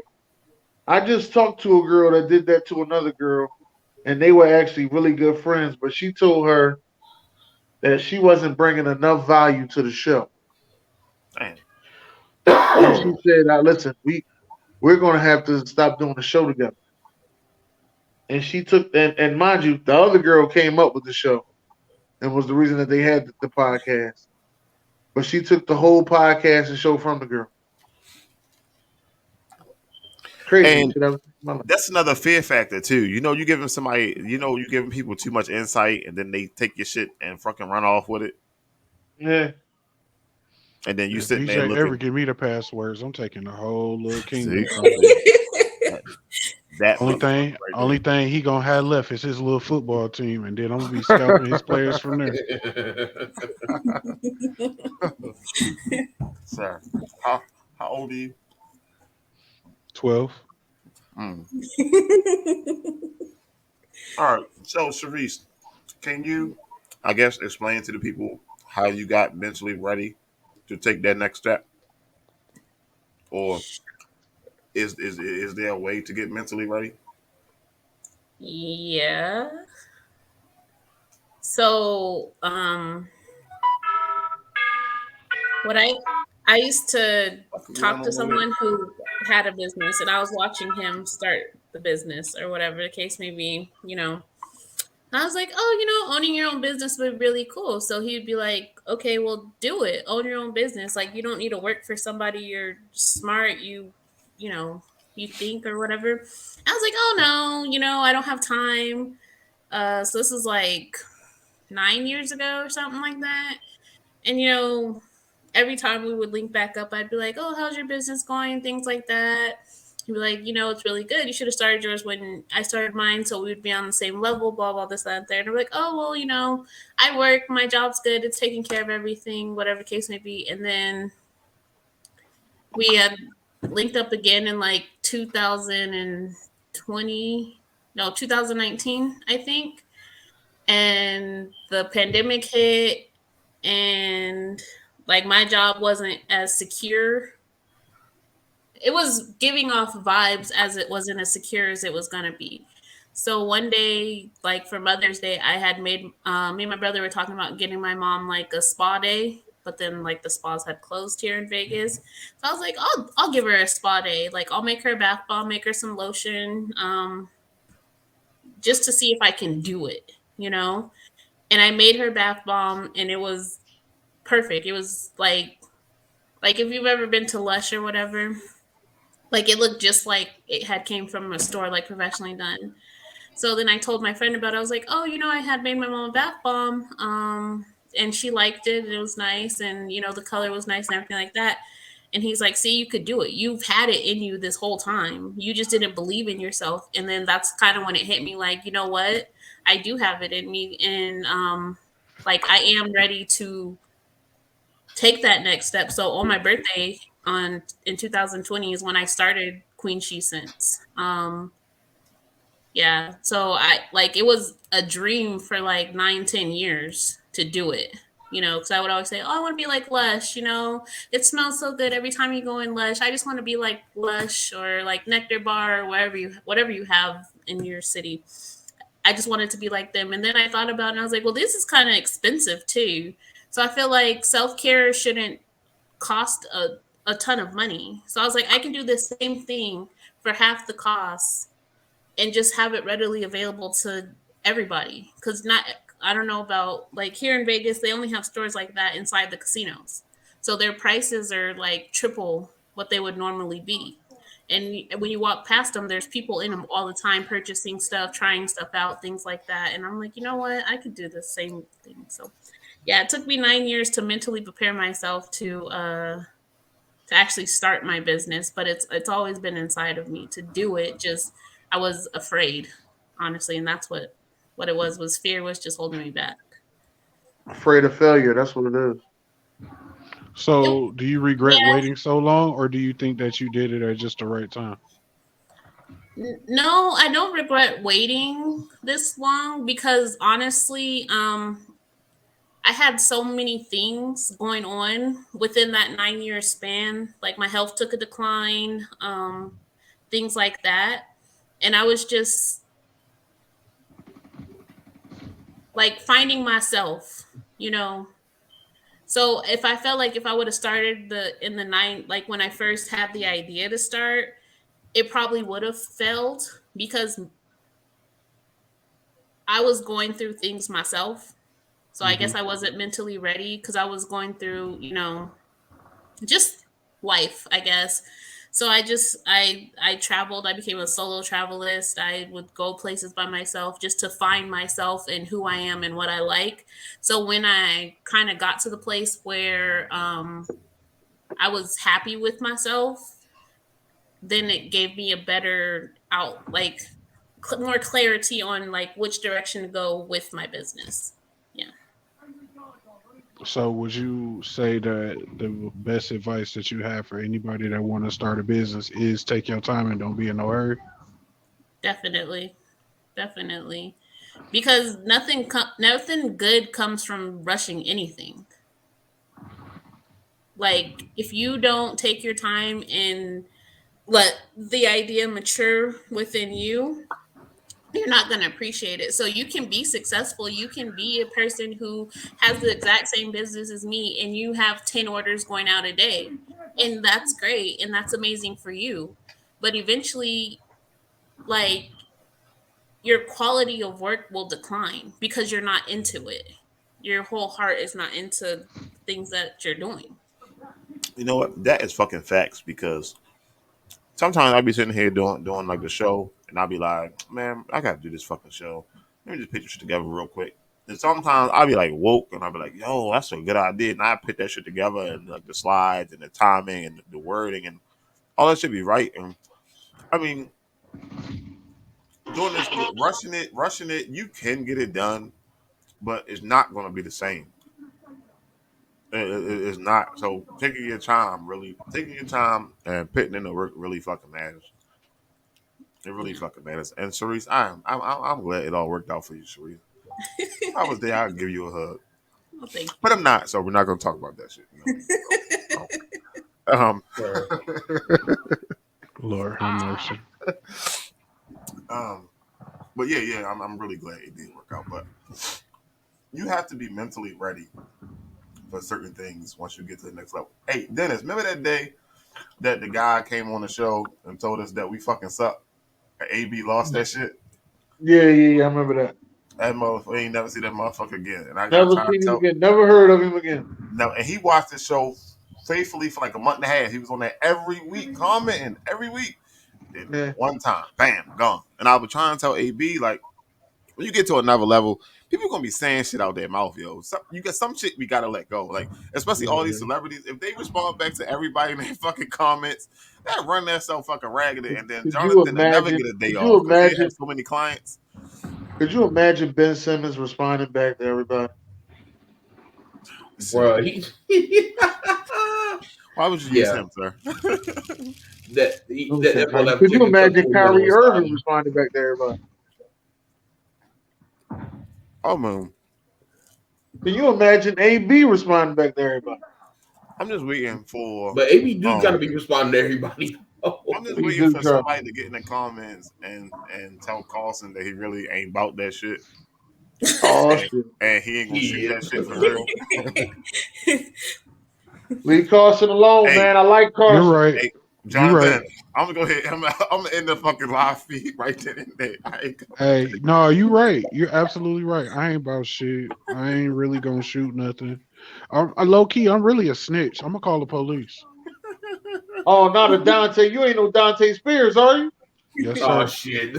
I just talked to a girl that did that to another girl, and they were actually really good friends. But she told her that she wasn't bringing enough value to the show, Man, and she said, "Listen, we're going to have to stop doing the show together." And she took and mind you, the other girl came up with the show and was the reason that they had the podcast. But she took the whole podcast and show from the girl. Crazy and shit. I was in my life. that's another fear factor too. You know, you giving somebody, you giving people too much insight, and then they take your shit and fucking run off with it, Yeah. and then you If sitting there BJ ever looking. give me the passwords, I'm taking the whole little kingdom See, from him. see that, that Only motherfucker thing, right only thing he gonna have left is his little football team, and then I'm gonna be scalping his players from there. there, sir. How old are you? 12. Mm. All right. So, Sharice, can you, I guess, explain to the people how you got mentally ready to take that next step, or is there a way to get mentally ready? Yeah. So, what I used to Fuck talk going to on over there? someone who had a business, and I was watching him start the business or whatever the case may be, I was like, oh, owning your own business would be really cool. So he'd be like, okay, well, do it. Own your own business. Like, you don't need to work for somebody. You're smart. You know, you think or whatever. I was like, oh, no, I don't have time. So this is like 9 years ago or something like that. And, every time we would link back up, I'd be like, oh, how's your business going? Things like that. He'd be like, it's really good. You should have started yours when I started mine, so we would be on the same level, blah, blah, this, that, and there. And I'm like, oh, well, I work, my job's good, it's taking care of everything, whatever the case may be. And then we had linked up again in like 2020, no, 2019, I think. And the pandemic hit, and like my job wasn't as secure. It was giving off vibes as it wasn't as secure as it was gonna be. So one day, like for Mother's Day, I had made me and my brother were talking about getting my mom like a spa day, but then like the spas had closed here in Vegas. So I was like, I'll give her a spa day. Like I'll make her a bath bomb, make her some lotion, just to see if I can do it, And I made her bath bomb, and it was perfect. It was like if you've ever been to Lush or whatever, like it looked just like it had came from a store, like professionally done. So then I told my friend about it. I was like, oh, I had made my mom a bath bomb, and she liked it. And it was nice, and the color was nice and everything like that. And he's like, see, you could do it. You've had it in you this whole time. You just didn't believe in yourself. And then that's kind of when it hit me, like, you know what? I do have it in me, and like I am ready to take that next step. So on my birthday on in 2020 is when I started Queen She Scents. Yeah. So I like it was a dream for like 9, 10 years to do it. Because I would always say, "Oh, I want to be like Lush." It smells so good every time you go in Lush. I just want to be like Lush or like Nectar Bar or whatever you have in your city. I just wanted to be like them. And then I thought about it and I was like, well, this is kind of expensive too. So I feel like self care shouldn't cost a ton of money. So I was like, I can do the same thing for half the cost and just have it readily available to everybody. Because not, I don't know about like here in Vegas, they only have stores like that inside the casinos. So their prices are like triple what they would normally be. And when you walk past them, there's people in them all the time purchasing stuff, trying stuff out, things like that. And I'm like, you know what? I could do the same thing. So yeah, it took me 9 years to mentally prepare myself to actually start my business, but it's always been inside of me to do it. Just I was afraid, honestly, and that's what it was fear was just holding me back. Afraid of failure. That's what it is. So, do you regret Yeah. waiting so long, or do you think that you did it at just the right time? No, I don't regret waiting this long because honestly, I had so many things going on within that 9 year span. Like my health took a decline, things like that. And I was just like finding myself, you know. So if I felt like if I would have started the nine, like when I first had the idea to start, it probably would have failed because I was going through things myself. So I Hmm. guess I wasn't mentally ready because I was going through, just life, I guess. So I traveled. I became a solo travelist. I would go places by myself just to find myself and who I am and what I like. So when I kind of got to the place where I was happy with myself, then it gave me a better more clarity on like which direction to go with my business. Yeah. So, would you say that the best advice that you have for anybody that want to start a business is take your time and don't be in no hurry? Definitely. Definitely. Because nothing good comes from rushing anything. Like if you don't take your time and let the idea mature within you, you're not going to appreciate it. So you can be successful. You can be a person who has the exact same business as me and you have 10 orders going out a day. And that's great and that's amazing for you. But eventually, like, your quality of work will decline because you're not into it. Your whole heart is not into things that you're doing. You know what? That is fucking facts because sometimes I'll be sitting here doing like the show, and I'll be like, man, I gotta do this fucking show. Let me just put this shit together real quick. And sometimes I'll be like woke, and I'll be like, yo, that's a good idea, and I put that shit together, and like the slides and the timing and the wording and all that should be right. And I mean, doing this, rushing it, you can get it done, but it's not gonna be the same. It's not. So taking your time and putting in the work really fucking matters. It really Yeah. fucking matters. And Cerise, I'm glad it all worked out for you, Cerise. If I was there, I'd give you a hug, Well, thank but you. I'm not. So we're not gonna talk about that shit. Um, Word. Lord have mercy. um, but yeah, I'm really glad it did work out. But you have to be mentally ready for certain things once you get to the next level. Hey, Dennis, remember that day that the guy came on the show and told us that we fucking suck? AB lost that shit. Yeah. I remember that. That motherfucker ain't never see that motherfucker again. And I Never tried to seen him tell again. Never heard of him again. no, and he watched the show faithfully for like a month and a half. He was on there every week, commenting every week. Then Yeah. one time, bam, gone. And I was trying to tell AB, like, when you get to another level, people gonna be saying shit out their mouth, yo. You got some shit we gotta let go. Like, especially all these celebrities, if they respond back to everybody in their fucking comments, that run that so fucking ragged. And then Could you Jonathan will never imagine? get a day Could you off because he imagine? has so many clients. Could you imagine Ben Simmons responding back to everybody? Shit. Bro, Why would you use yeah, him, sir? that boy left Could you chicken cooked imagine for a Kyrie little Irving time. responding back to everybody? Oh man. Can you imagine AB responding back to everybody? I'm just waiting for But AB do gotta um be responding to everybody. I'm just He waiting do for try. somebody to get in the comments and tell Carlson that he really ain't about that shit Oh and, shit! and he ain't gonna shoot Yeah. that shit for real. Leave Carson alone, Hey, man. I like You're Carson. right. hey, You're right. Jonathan, I'm gonna go ahead. I'm gonna end the fucking live feed right then and there. I ain't gonna. Hey, no, you right. You're absolutely right. I ain't about shit. I ain't really gonna shoot nothing. I low key, I'm really a snitch. I'm gonna call the police. Oh, not a Dante. You ain't no Dante Spears, are you? Yes, Oh sir. shit.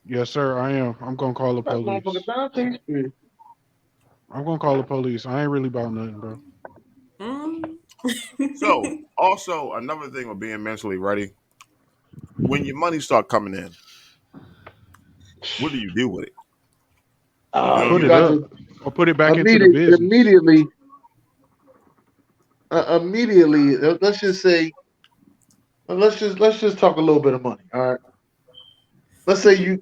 Yes, sir. I am. I'm gonna call the That motherfucker police. Dante Spears. I'm gonna call the police. I ain't really about nothing, bro. Mm. So, also another thing with being mentally ready, when your money start coming in, what do you do with it? You know what I Put You it mean? got up to or put it back into the business. immediately. immediately, let's just say, let's just talk a little bit of money. All right. Let's say you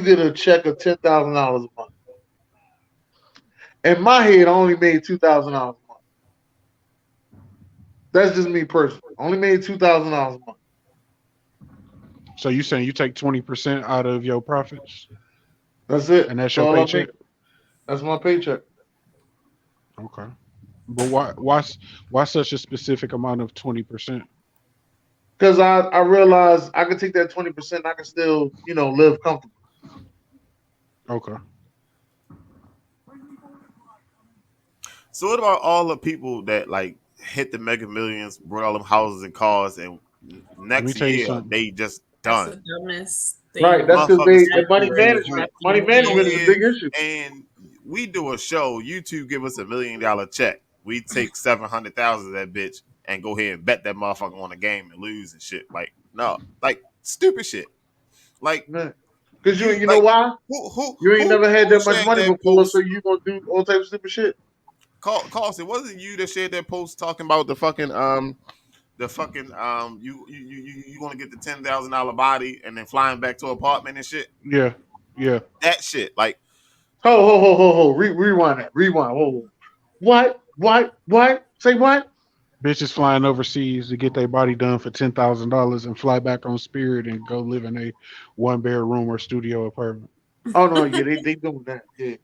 get a check of $10,000 a month. In my head, I only made $2,000 a month. That's just me personally. I only made $2,000 a month. So you saying you take 20% out of your profits, That's it. and that's That's your all I paycheck? make. That's my paycheck. Okay. But why such a specific amount of 20%? Because I realize I can take that 20%. I can still live comfortable. Okay. So what about all the people that like hit the Mega Millions, brought all them houses and cars, and Let me next tell you year something. they just That's done? the dumbest Right. thing. That's because Motherfuckers the sit money here management. Money who go management is a in big issue. and we do a show. YouTube give us $1 million check. We take 700,000 of that bitch and go ahead and bet that motherfucker on a game and lose and shit. Like no, like stupid shit. Like Because you you know like why? who You ain't never had that much shared money that before, so post? you gonna do all types of stupid shit. Carlson, wasn't you that shared that post talking about the fucking you want to get the $10,000 body and then flying back to apartment and shit? Yeah. Yeah. That shit like Ho. Rewind that. Rewind. Whoa. What? Say what? Bitches flying overseas to get their body done for $10,000 and fly back on Spirit and go live in a one bedroom or studio apartment. Oh no, yeah, they doing that. Yeah.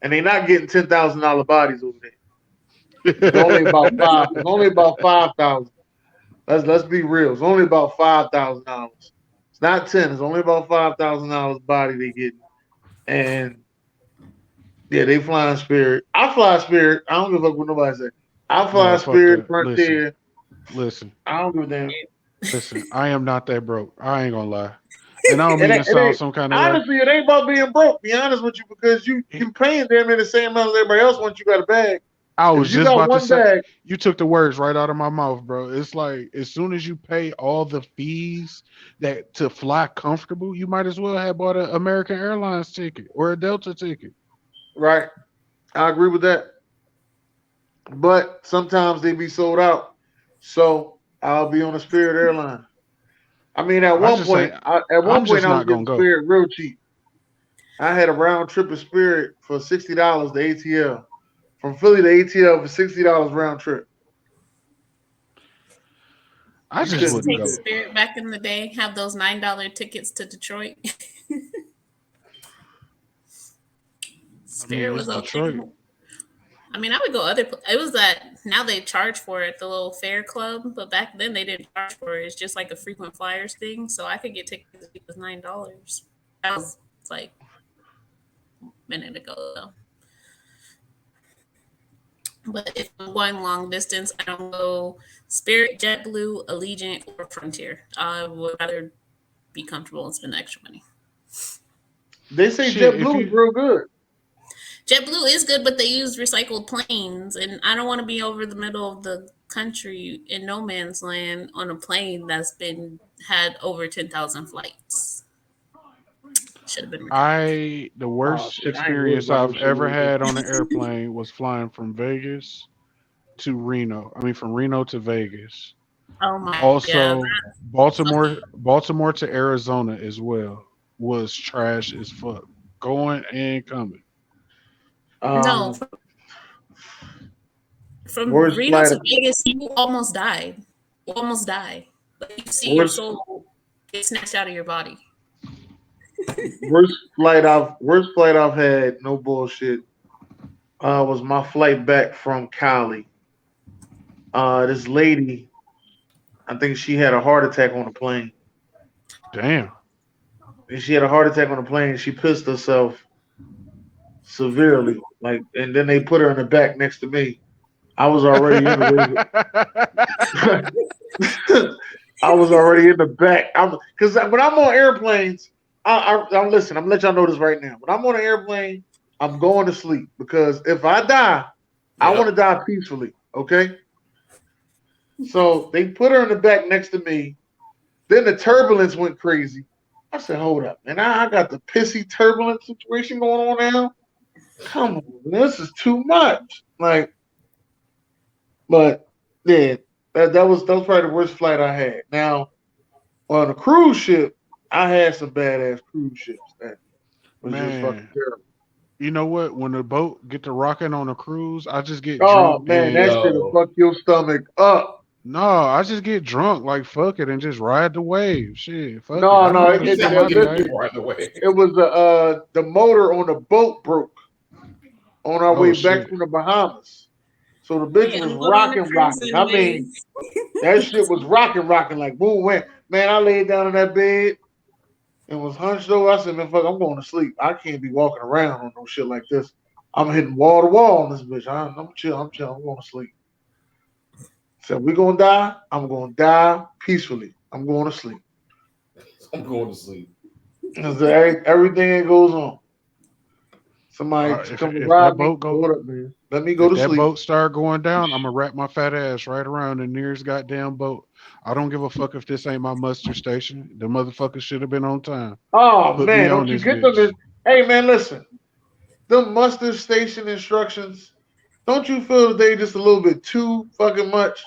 And they not getting $10,000 bodies over there. It's only about five. It's only about 5,000. Let's be real. It's only about $5,000. It's not 10. It's only about $5,000 body they getting. And yeah, they flying Spirit. I fly Spirit. I don't give a fuck what nobody say. I fly No, fuck Spirit, that. Frontier. Listen. I don't give a damn. Listen. I am not that broke. I ain't gonna lie. And I don't It mean to ain't, it sound ain't some kind of way. honestly, it ain't about being broke. Be honest with you, because you paying them in the same amount as everybody else once you got a bag. I If was you just got about to one say, bag, you took the words right out of my mouth, bro. It's like as soon as you pay all the fees that to fly comfortable, you might as well have bought an American Airlines ticket or a Delta ticket. right? I agree with that. But sometimes they be sold out. So I'll be on a Spirit airline. I mean, at I one just point, ain't. at I'm one point, just I was not gonna getting go. Spirit real cheap. I had a round trip of Spirit for $60 to ATL. From Philly to ATL for $60 round trip. I You I just used to couldn't wouldn't beat take go. that. Spirit back in the day, have those $9 tickets to Detroit. I mean, Spirit it's was okay. Detroit. I mean, I would go it was that now they charge for it, the little fare club, but back then they didn't charge for it. It's just like a frequent flyers thing. So I could get tickets as cheap as $9. That was like a minute ago though. But if I'm going long distance, I don't go Spirit, JetBlue, Allegiant, or Frontier. I would rather be comfortable and spend the extra money. They say Shit, if JetBlue is you real good. JetBlue is good, but they use recycled planes, and I don't want to be over the middle of the country in no man's land on a plane that's been had over 10,000 flights. Should have been retired. the Oh worst shit, I ain't worried experience about no I've shit ever like that. had on an airplane was flying from Vegas to Reno. I mean, from Reno to Vegas. Oh my god! Also, Baltimore to Arizona as well was trash as fuck, going and coming. No, Um, from worst Reno flight, to Vegas, you almost died. You almost die. Like you see your worst soul get snatched out of your body. worst flight I've had. No bullshit. Was my flight back from Cali. This lady, I think she had a heart attack on the plane. Damn. And she had a heart attack on the plane. She pissed herself severely. Like, and then they put her in the back next to me. I was already in the way. I was already in the back. Because when I'm on airplanes, I'm listen. I'm gonna let y'all know this right now. When I'm on an airplane, I'm going to sleep because if I die, I want yep. to die peacefully. Okay. So they put her in the back next to me. Then the turbulence went crazy. I said, "Hold up, man! I got the pissy turbulence situation going on now. Come on, this is too much." Like, but Yeah, that was probably the worst flight I had. Now on a cruise ship, I had some badass cruise ships that was just fucking Man, terrible. you know what? When the boat get to rocking on a cruise, I just get Oh drunk man, that and shit'll Yo, fuck your stomach up. no, I just get drunk. Like fuck it and just ride the wave. Shit, fuck it. No, I know no, how to he it, spend said my fucking day. get right away. it was the motor on the boat broke on our Oh way back shit. from the Bahamas. So the bitch They was unload on the rocking, cruise rocking. I mean, anyways. that shit was rocking, rocking like boom, went. Man, I laid down in that bed and was hunched over. I said, man, fuck, I'm going to sleep. I can't be walking around on no shit like this. I'm hitting wall to wall on this bitch. I'm chill. I'm chill. I'm going to sleep. Said, we going to die? I'm going to die peacefully. I'm going to sleep. I'm going to sleep. And so everything that goes on. Somebody to come and If that rob me. boat go Hold up, man. Let me go if to that sleep. boat start going down, I'm gonna wrap my fat ass right around the nearest goddamn boat. I don't give a fuck if this ain't my muster station. The motherfucker should have been on time. Oh, Put me man. on Don't you this get them bitch. this? Hey, man, listen. The muster station instructions, don't you feel that they just a little bit too fucking much?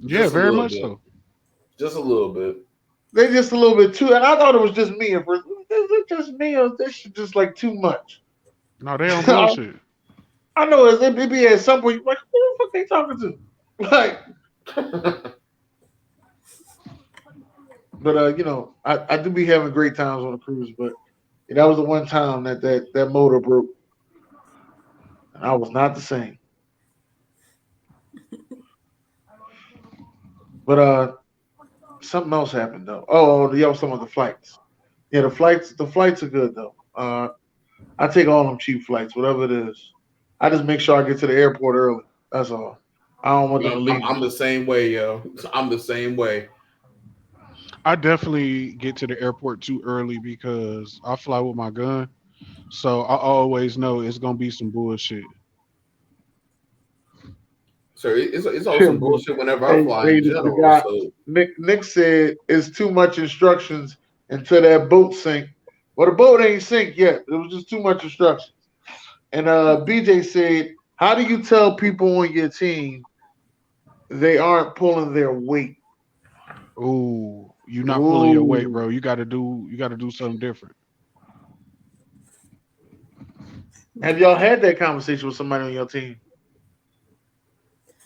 Yeah, Just a very little much bit. so. Just a little bit. They just a little bit too, and I thought it was just me at first. Is it just me, or this is just like too much? No, they on I bullshit. know it be at some point like, who the fuck they talking to? Like, but I do be having great times on a cruise, but that was the one time that motor broke, and I was not the same. But something else happened though. Oh, yeah, I was talking about the flights. Yeah, the flights are good though. I take all them cheap flights, whatever it is. I just make sure I get to the airport early. That's all. I don't want them to leave me. I'm the same way, yo. I'm the same way. I definitely get to the airport too early because I fly with my gun. So I always know it's gonna be some bullshit. So it's also Shit, some man. bullshit whenever I Hey, fly hey, in the general. guy So Nick said it's too much instructions until that boat sink. Well, the boat ain't sink yet. It was just too much instructions. And BJ said, "How do you tell people on your team they aren't pulling their weight?" Ooh, you not pulling your weight, Ooh. bro. You gotta do something different. Have y'all had that conversation with somebody on your team?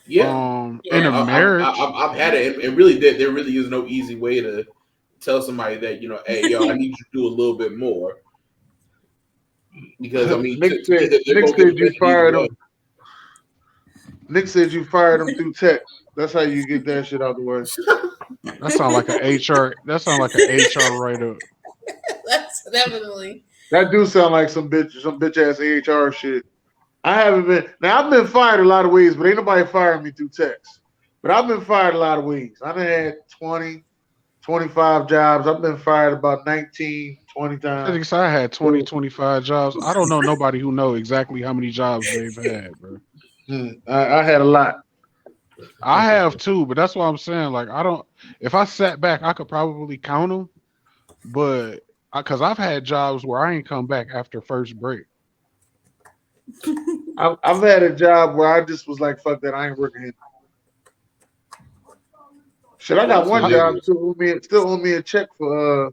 yeah, In a marriage, I've had it, and really, there really is no easy way to tell somebody that hey, yo, I need you to do a little bit more because I mean, Nick to me, said that they're Nick gonna get said you offended either fired way. him. Nick said you fired him through text. That's how you get that shit out the way. that sound like a HR. That sound like a HR write up. That's definitely. That do sound like some bitch ass AHR shit. I haven't been now. I've been fired a lot of ways, but ain't nobody firing me through text. But I've been fired a lot of ways. I done had 20, 25 jobs. I've been fired about 19, 20 I times. think I had 20, So, 25 jobs. I don't know nobody who know exactly how many jobs they've had, bro. I had a lot. I have too, but that's what I'm saying. Like, I don't. If I sat back, I could probably count them, but because I've had jobs where I ain't come back after first break. I've had a job where I just was like, fuck that, I ain't working here. Shit, I Them got two one I, job niggas. still owe me a check for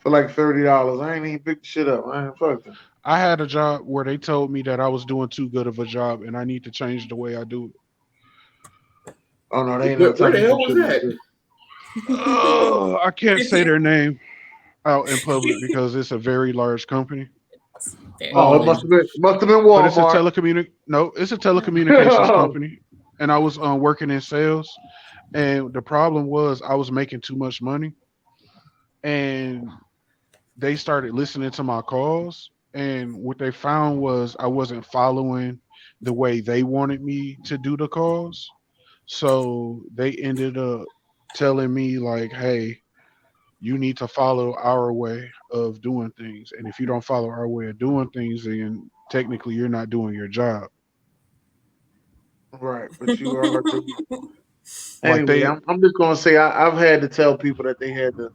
like $30. I ain't even picked the shit up. I ain't fuck that. I had a job where they told me that I was doing too good of a job and I need to change the way I do it. Oh no, they ain't never Where tell the me no hell was shit like that? that. Oh, I can't say their name out in public because it's a very large company. Very Oh, it Um, must have been but it's a Walmart. telecommunications company, and I was working in sales. And the problem was I was making too much money, and they started listening to my calls. And what they found was I wasn't following the way they wanted me to do the calls. So they ended up telling me like, "Hey, you need to follow our way of doing things. And if you don't follow our way of doing things, then technically you're not doing your job." Right, but you are doing. Like Anyway, they, I'm just gonna say I've had to tell people that they had to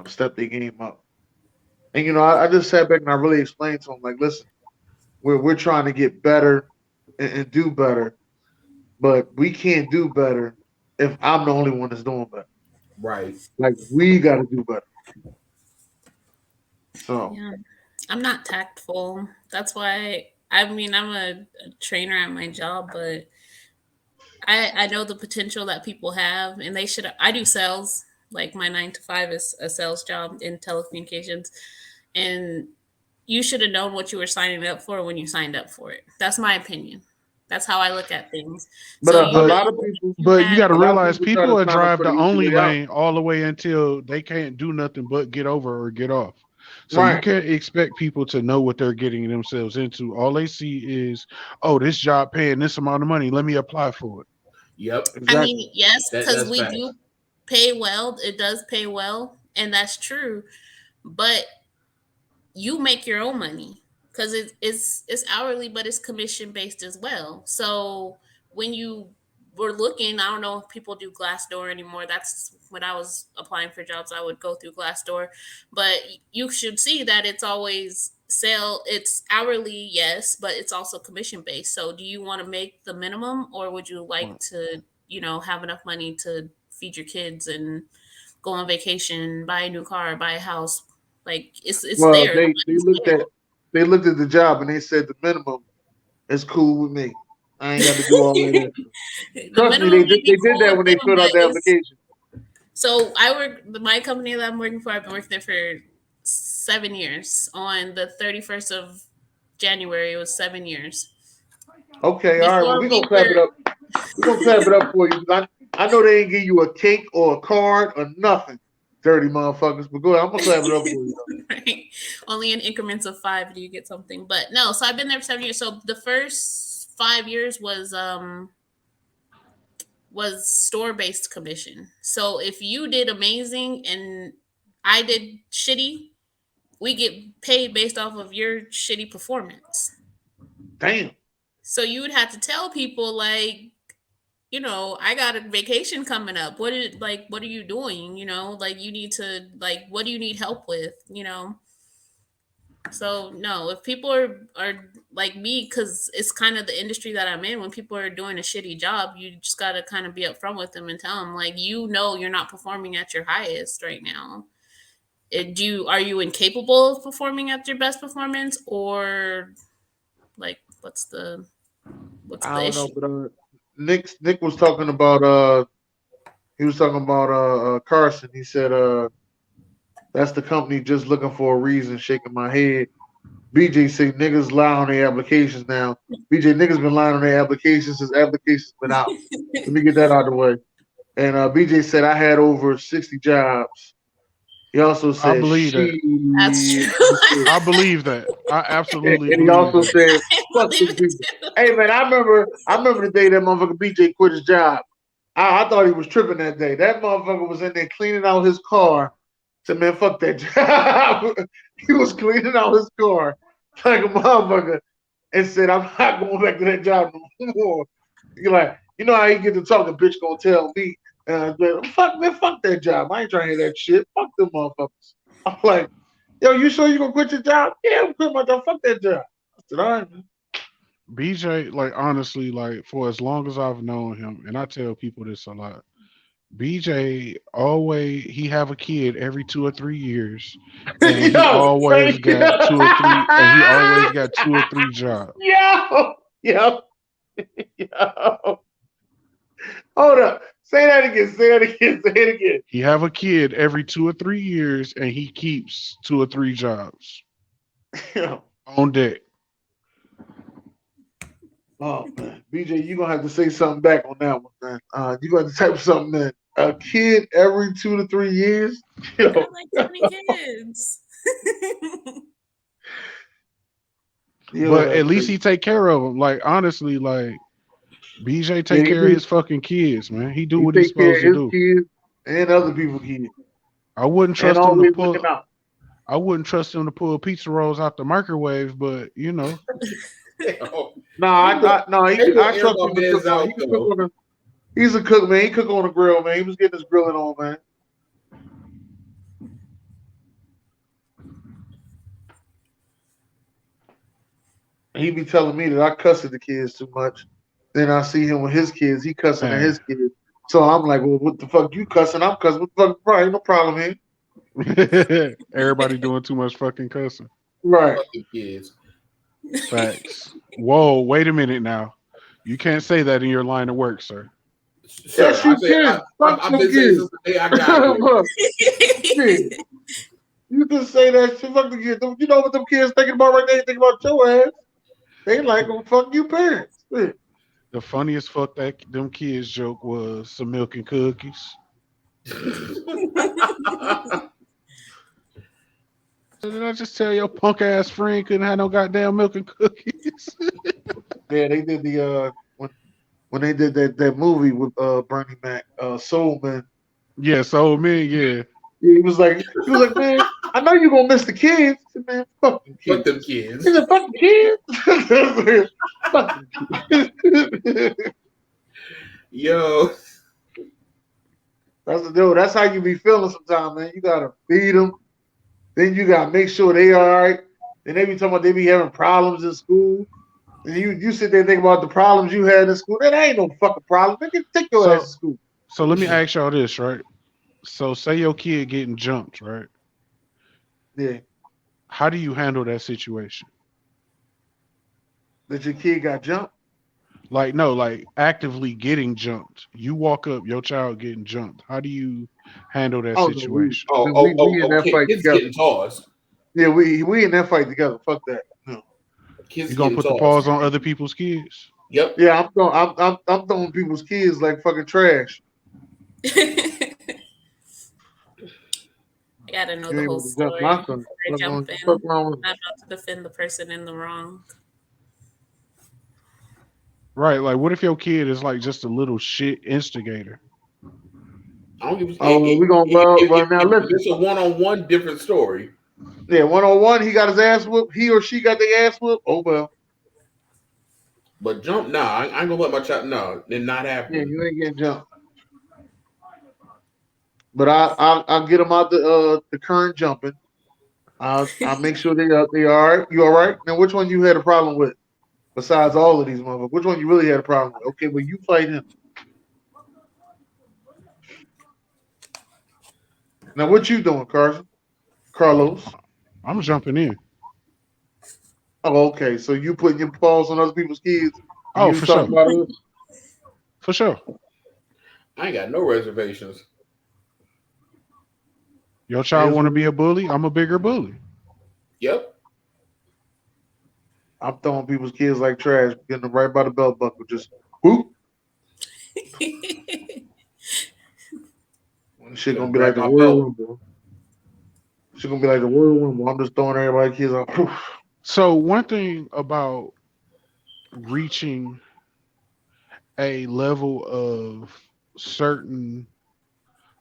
step their game up. And I just sat back and I really explained to them like, listen, we're trying to get better and do better, but we can't do better if I'm the only one that's doing better. Right. Like we got to do better. So Yeah. I'm not tactful. That's why I mean I'm a trainer at my job, but I know the potential that people have and they should I do sales. Like my 9 to 5 is a sales job in telecommunications. And you should have known what you were signing up for when you signed up for it. That's my opinion. That's how I look at things. but So you a But lot know of what people, you but you got had. to a lot of realize people try people to will sign up drive for the the easy only way out. lane all the way until they can't do nothing but get over or get off. So you Right. can't expect people to know what they're getting themselves into. All they see is, oh, this job paying this amount of money. Let me apply for it. Yep. I Exactly. mean, yes, because That's we facts. do pay well. It does pay well, and that's true. But you make your own money because it's hourly, but it's commission based as well. So when you were looking, I don't know if people do Glassdoor anymore. That's when I was applying for jobs, I would go through Glassdoor, but you should see that it's always sale. It's hourly, yes, but it's also commission based. So do you want to make the minimum, or would you like Well, to, have enough money to feed your kids and go on vacation, buy a new car, buy a house? Like it's Well, there. The they money's looked there. at the job and they said the minimum is cool with me. I ain't got to do all that extra. The Trust me, minimum may they be did cool that with when they them, filled but out the it's application. so I work my company that I'm working for. I've been working there for 7 years. On the 31st of January, it was 7 years. Okay, all right. Well, Before we we gonna clap it were up. We gonna clap it up for you. I know they ain't give you a cake or a card or nothing, dirty motherfuckers. But go ahead, I'm gonna clap it up for you. right, only in increments of 5 do you get something. But no, so I've been there for 7 years. So the first 5 years was store based commission. So if you did amazing and I did shitty, we get paid based off of your shitty performance. Damn. So you would have to tell people like, I got a vacation coming up. What are you doing? Like you need to like what do you need help with? So no, if people are like me, because it's kind of the industry that I'm in. When people are doing a shitty job, you just gotta kind of be upfront with them and tell them like, you're not performing at your highest right now. Are you incapable of performing at your best performance, or like what's I the don't know, issue? but Nick was talking about Carson. He said that's the company just looking for a reason. Shaking my head. BJ say niggas lie on their applications now. BJ niggas been lying on their applications since applications been out. Let me get that out of the way. And BJ said I had over 60 jobs. He also I said believe that. That's she. true. I believe that. I absolutely And he believe also that. said I fuck believe them it people. Hey man, I remember the day that motherfucker BJ quit his job. I thought he was tripping that day. That motherfucker was in there cleaning out his car. Said, man, fuck that job. He was cleaning out his car like a motherfucker and said, I'm not going back to that job no more. You're like, you know how you get to talking, bitch gonna tell me. Fuck man, fuck that job. I ain't trying to hear that shit. Fuck them motherfuckers. I'm like, yo, you sure you gonna quit your job? Yeah, I'm quitting my job. Fuck that job. I said, all right, man. BJ, like honestly, like for as long as I've known him, and I tell people this a lot. BJ always he have a kid every 2 or 3 years, and he Yo, always thank you. got two or three, and he always got 2 or 3 jobs. Yo, yo, yo. Hold up. Say that again. Say that again. Say it again. He have a kid every 2 or 3 years, and he keeps 2 or 3 jobs Yo. on deck. Oh man, BJ, you gonna have to say something back on that one, man. You gonna have to type something in. A kid every 2 to 3 years. I Yo, got like 20 kids. yo, But at that's least crazy. he take care of them. Like honestly, like BJ Yeah, take he care of do. his fucking kids, man. He do He what he's take care supposed of to his do. kids and other people's kids, I wouldn't and trust him to always looking pull. out. I wouldn't trust him to pull pizza rolls out the microwave, but Hell, No, he will, no, I will I air trust my him to cook mans on. He out can cook though. on a. He's a cook, man. He cook on the grill, man. He was getting his grilling on, man. And he be telling me that I cuss at the kids too much. Then I see him with his kids. He cussing at Man. his kids. So I'm like, well, what the fuck you cussing? I'm cussing. What the fuck? Right, no problem here. Everybody doing too much fucking cussing. Right. Fuck the kids. Facts. Whoa, wait a minute now. You can't say that in your line of work, sir. Sir, Yes, you can. Fuck I've them been saying kids. since the day I got here. Look, shit. You can say that shit. Fuck the kids. You know what them kids thinking about right now? They thinking about your ass. They like them fuck you parents. Shit. The funniest fuck that them kids joke was some milk and cookies. So did I just tell your punk ass friend couldn't have no goddamn milk and cookies? Yeah, they did the when they did that movie with Bernie Mac, Soul Man. Yeah, so me, yeah. Yeah, he was like, man, I know you're gonna miss the kids. I said, man, fuck them kids. Fuck them kids. He said, fuck the kids. Fuck them kids. Yo. That's how you be feeling sometimes, man. You gotta feed them. Then you gotta make sure they all right. Then they be talking about they be having problems in school. And you sit there and think about the problems you had in school. That ain't no fucking problem. They can take your ass to school. So let me ask y'all this, right? So say your kid getting jumped, right? Yeah. How do you handle that situation? That your kid got jumped. Like, no, like actively getting jumped. You walk up, your child getting jumped. How do you handle that Oh, no, situation? we in that fight Kids together. getting tossed. Yeah, we in that fight together. Fuck that. No. Kids You gonna getting put the tossed. paws on other people's kids? Yep. Yeah, I'm throwing people's kids like fucking trash. I gotta know You the ain't whole about to jump story my before son. I jump in. Fuck wrong with I'm not about to defend the person in the wrong. Right. Like, what if your kid is like just a little shit instigator? I don't give a Oh, we gonna well now listen. It's a one-on-one different story. Yeah, 1-on-1, he got his ass whooped. He or she got their ass whooped. Oh well. But jump, nah, I ain't gonna let my child. No, it not Yeah, happening. you ain't getting jumped. But I'll get them out the current jumping. I'll make sure they all right. You all right? Now, which one you had a problem with? Besides all of these motherfuckers, which one you really had a problem with? Okay, well you fight him. Now, what you doing, Carlos? I'm jumping in. Oh, okay. So you putting your paws on other people's kids? Oh, You for talking sure. about us? For sure. I ain't got no reservations. Your child want to be a bully? I'm a bigger bully. Yep. I'm throwing people's kids like trash, getting them right by the belt buckle, just whoop. Shit gonna be like the Royal Rumble. Shit gonna be like the Royal Rumble. I'm just throwing everybody's kids out. So one thing about reaching a level of certain,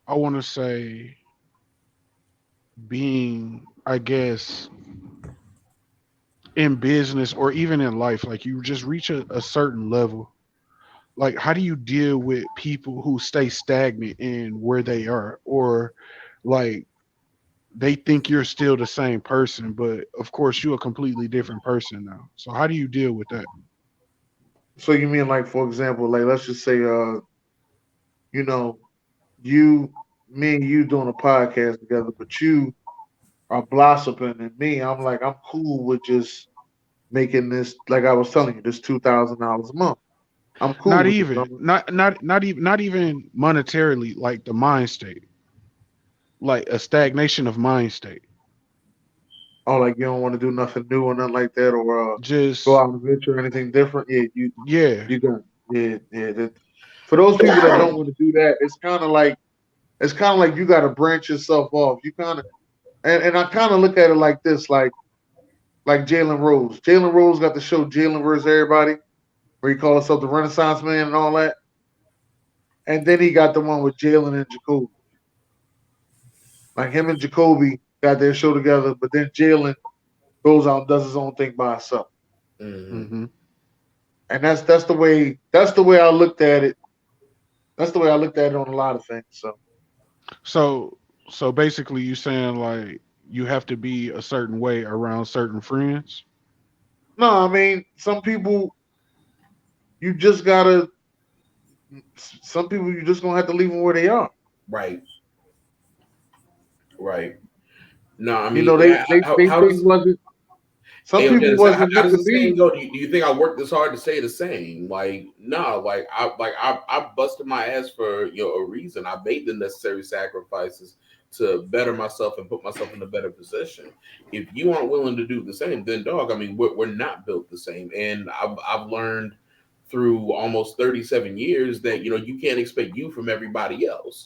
I want to say, being, I guess, in business or even in life, like you just reach a certain level. Like, how do you deal with people who stay stagnant in where they are, or like they think you're still the same person, but of course you're a completely different person now. So how do you deal with that? So you mean like, for example, like let's just say, you know, me and you doing a podcast together, but you are blossoming, and me, I'm cool with just making this, like I was telling you, this $2,000 a month. I'm cool Not with it. even, not even monetarily, like the mind state, like a stagnation of mind state. Oh, like you don't want to do nothing new or nothing like that, or go Just out and venture or anything different. Yeah, yeah, you got That, for those people that don't want to do that, it's kind of like you got to branch yourself off. You kind of and I kind of look at it like this, like Jalen Rose. Jalen Rose got the show Jalen versus Everybody, where he calls himself the Renaissance Man and all that. And then he got the one with Jalen and Jacoby. Like him and Jacoby got their show together, but then Jalen goes out and does his own thing by himself. mm-hmm. And that's the way I looked at it. That's the way I looked at it on a lot of things. So basically, you saying like you have to be a certain way around certain friends. No, I mean some people you just gotta. Some people you just gonna have to leave them where they are. Right. Right. No, I You mean, know, they they how, they, how they does wasn't. Some Hey, people Dennis, how, wasn't how meant does to the saying be. go? Do you think I worked this hard to say the same? Like, no, I busted my ass for a reason. I made the necessary sacrifices to better myself and put myself in a better position. If you aren't willing to do the same, then dog, I mean, we're not built the same. And I've learned through almost 37 years that you can't expect you from everybody else.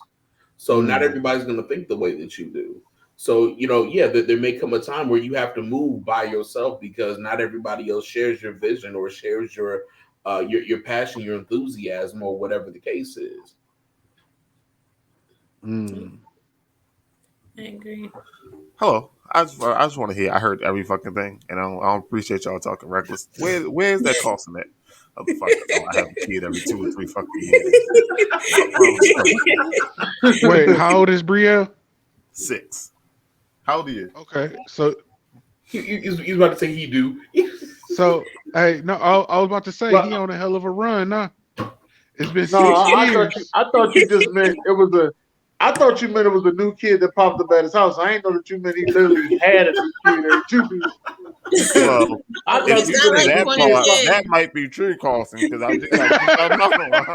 So not Mm, everybody's going to think the way that you do. So, yeah, there may come a time where you have to move by yourself because not everybody else shares your vision or shares your passion, your enthusiasm, or whatever the case is. mm. I agree. Hello. I just want to hear. I heard every fucking thing, and I don't appreciate y'all talking reckless. Where's that costing at? Motherfucker, oh, I have a kid every 2 or 3 fucking years. What's wrong with you? Wait, how old is Brielle? 6. How old are you? Okay, so He's about to say he do. hey, no, I was about to say he Well, on a hell of a run now. It's been no, six I thought you. years. I thought you just meant it was a. I thought you meant it was a new kid that popped up at his house. I ain't know that you meant he literally had a new kid every 2 weeks. Well, I if thought He's you you got meant say a like new that 20 kid. part, kids. that might be true, Carlson, because I just got another one.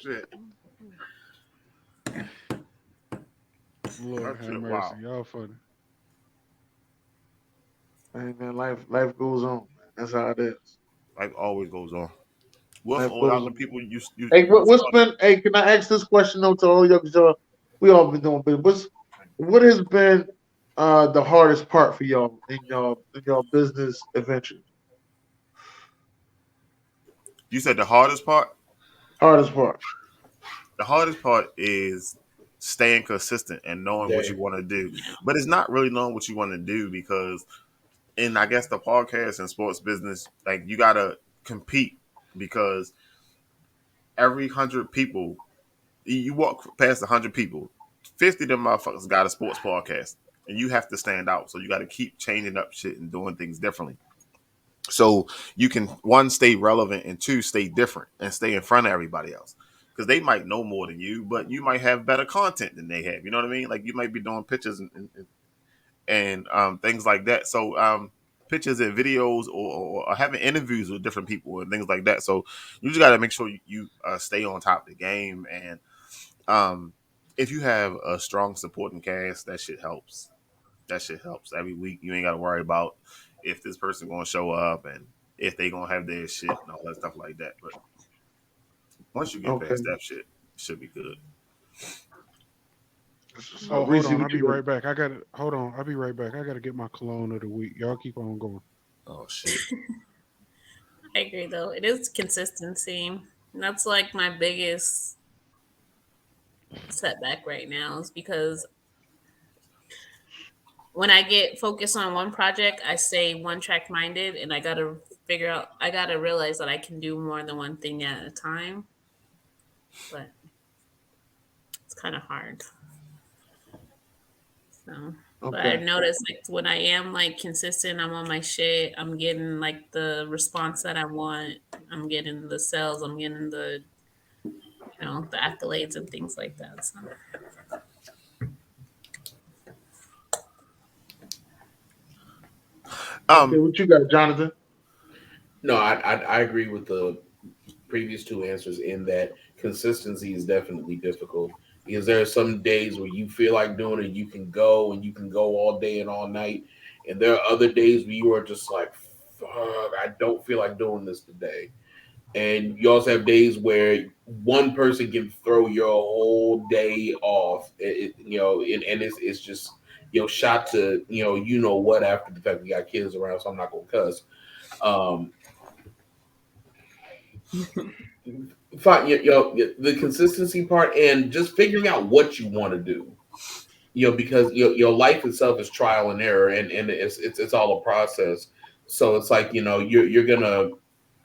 Shit. Lord That have shit, mercy, wow. y'all funny. Hey man, life goes on. Man. That's how it is. Life always goes on. With Life all the goes other on. people Hey, you what's started. been? Hey, can I ask this question though to all y'all? Cause we all been doing business. What has been the hardest part for y'all in y'all business adventures? You said the hardest part? Hardest part. The hardest part is staying consistent and knowing what you Dang. want to do. But it's not really knowing what you want to do because in I guess the podcast and sports business, like you gotta compete because every 100 people you walk past 100 people, 50 of them motherfuckers got a sports podcast. And you have to stand out. So you gotta keep changing up shit and doing things differently. So you can one stay relevant and two stay different and stay in front of everybody else because they might know more than you, but you might have better content than they have. You know what I mean? Like you might be doing pictures and things like that. So pictures and videos or having interviews with different people and things like that. So you just got to make sure you stay on top of the game. And um, if you have a strong supporting cast, that shit helps. That shit helps. Every week you ain't got to worry about if this person going to show up and if they going to have their shit and all that stuff like that. But once you get Okay. past that shit, it should be good. So Oh, hold Reese, on, I'll what be you right back. I got to hold on. I'll be right back. I got to get my cologne of the week. Y'all keep on going. Oh shit. I agree, though. It is consistency. And that's like my biggest setback right now is because when I get focused on one project, I stay one track minded and I gotta realize that I can do more than one thing at a time. But it's kind of hard. So, but I okay? noticed like when I am like consistent, I'm on my shit. I'm getting like the response that I want. I'm getting the sales. I'm getting the accolades and things like that. So Okay, Um, what you got, Jonathan? No, I agree with the previous two answers in that consistency is definitely difficult because there are some days where you feel like doing it, you can go and you can go all day and all night, and there are other days where you are just like, "Fuck, I don't feel like doing this today." And you also have days where one person can throw your whole day off, and it's just shot to what after the fact we got kids around, so I'm not gonna cuss. Um, Fine, the consistency part and just figuring out what you want to do. Because your life itself is trial and error, and it's all a process. So it's like you're gonna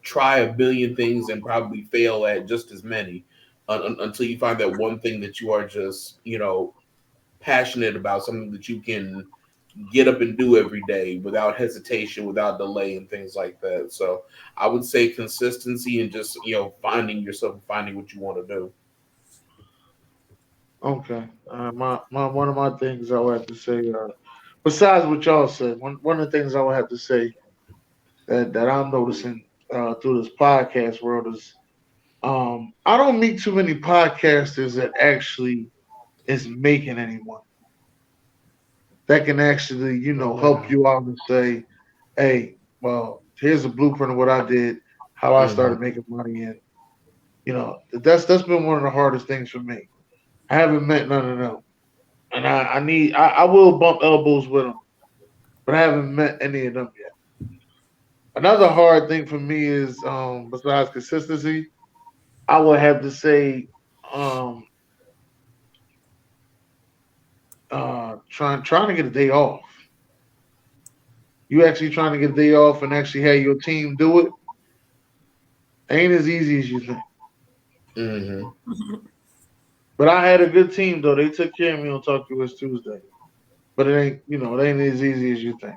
try a billion things and probably fail at just as many until you find that one thing that you are just passionate about, something that you can get up and do every day without hesitation, without delay, and things like that. So I would say consistency and just finding yourself, finding what you want to do. Okay. My one of my things I would have to say, besides what y'all said, one of the things I would have to say that I'm noticing through this podcast world is I don't meet too many podcasters that actually is making anyone that can actually, help you out and say, hey, well, here's a blueprint of what I did, how I started making money, and that's been one of the hardest things for me. I haven't met none of them, and I will bump elbows with them, but I haven't met any of them yet. Another hard thing for me is besides consistency, I would have to say um trying to get a day off. You actually trying to get a day off and actually have your team do it ain't as easy as you think. Mm-hmm. But I had a good team though. They took care of me on Talk to Us Tuesday. But it ain't as easy as you think.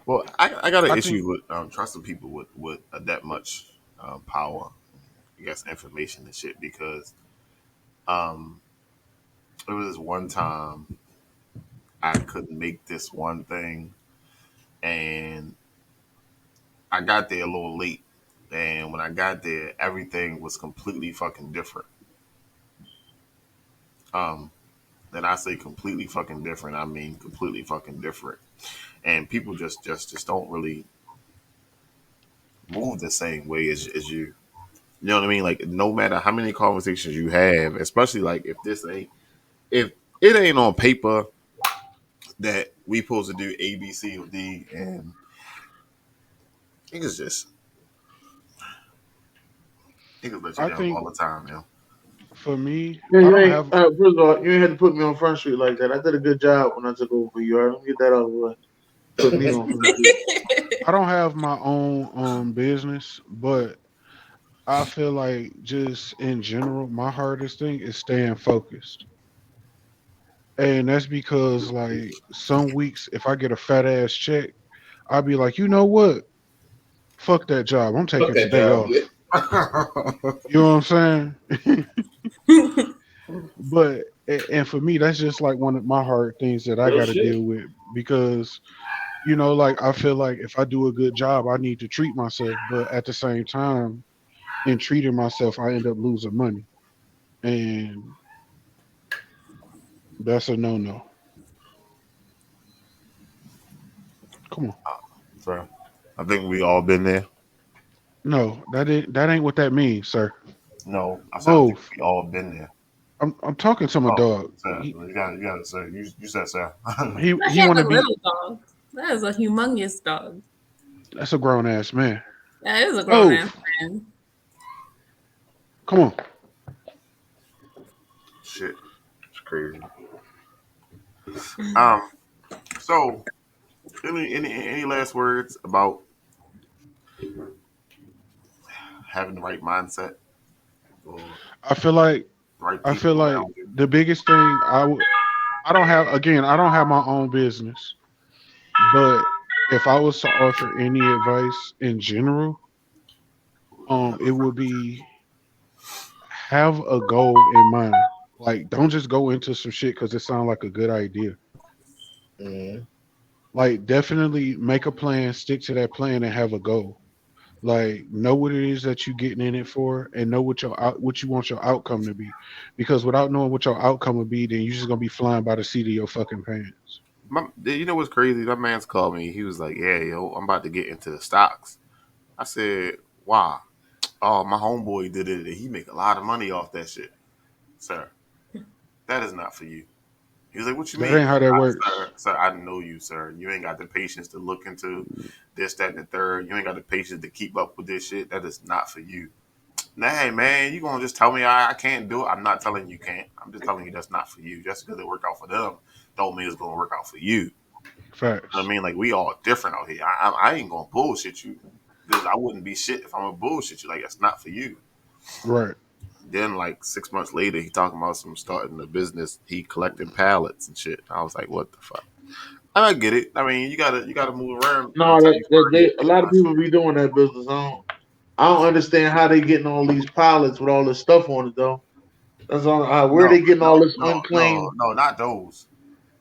Well, I got an I issue think with trusting people with that much power, I guess, information and shit because um, there was this one time I couldn't make this one thing, and I got there a little late. And when I got there, everything was completely fucking different. Um, and I say completely fucking different. I mean completely fucking different. And people just don't really move the same way as you. You know what I mean? Like no matter how many conversations you have, especially like if it ain't on paper that we supposed to do A, B, C, or D, and niggas just niggas let you I down think all the time, man. for me, Yeah, I you don't ain't. have First of all, you ain't had to put me on Front Street like that. I did a good job when I took over for you. All right, let me get that out of the way. Put me on Front Street. I don't have my own business, but I feel like just in general, my hardest thing is staying focused. And that's because like some weeks if I get a fat ass check, I'll be like, you know what? Fuck that job. I'm Fuck taking that today job. off. You know what I'm saying? But and for me, that's just like one of my hard things that I Real got to shit. deal with because like I feel like if I do a good job, I need to treat myself, but at the same time, in treating myself, I end up losing money, and that's a no no. Come on, So I think we all been there. no, that ain't what that means, sir. No, I said I think Move. we all been there. I'm talking to my Oh, dog. sir, you got to say you said sir. I He have want a to be. little dog. That is a humongous dog. That's a grown ass man. That is a grown ass Move. man. Come on. Shit, it's crazy. Um, so any last words about having the right mindset or I feel like the right I feel people like around you? the biggest thing I don't have again. I don't have my own business, but if I was to offer any advice in general, it would be have a goal in mind. Like, don't just go into some shit because it sounds like a good idea. Mm-hmm. Like, definitely make a plan, stick to that plan, and have a goal. Like, know what it is that you're getting in it for, and know what you want your outcome to be. Because without knowing what your outcome would be, then you're just gonna be flying by the seat of your fucking pants. You know what's crazy? That man's called me. He was like, "Yeah, yo, I'm about to get into the stocks." I said, "Why?" Oh, my homeboy did it, and he make a lot of money off that shit, sir. That is not for you. He was like, "What you That mean?" ain't how that works. Sir, I know you, sir. You ain't got the patience to look into this, that, and the third. You ain't got the patience to keep up with this shit. That is not for you. Nah, man, you gonna just tell me I can't do it? I'm not telling you can't. I'm just telling you that's not for you. Just because it worked out for them, don't mean it's gonna work out for you. I Facts. mean, like we all different out here. I ain't gonna bullshit you because I wouldn't be shit if I'm gonna bullshit you. Like that's not for you. Right. Then like 6 months later, he talking about some starting a business. He collecting pallets and shit. I was like, what the fuck? And I get it. I mean, you gotta move around No, until you find your a lot of people be doing that business. I don't understand how they getting all these pallets with all this stuff on it though. That's all. Where they getting all this unclaimed? not those.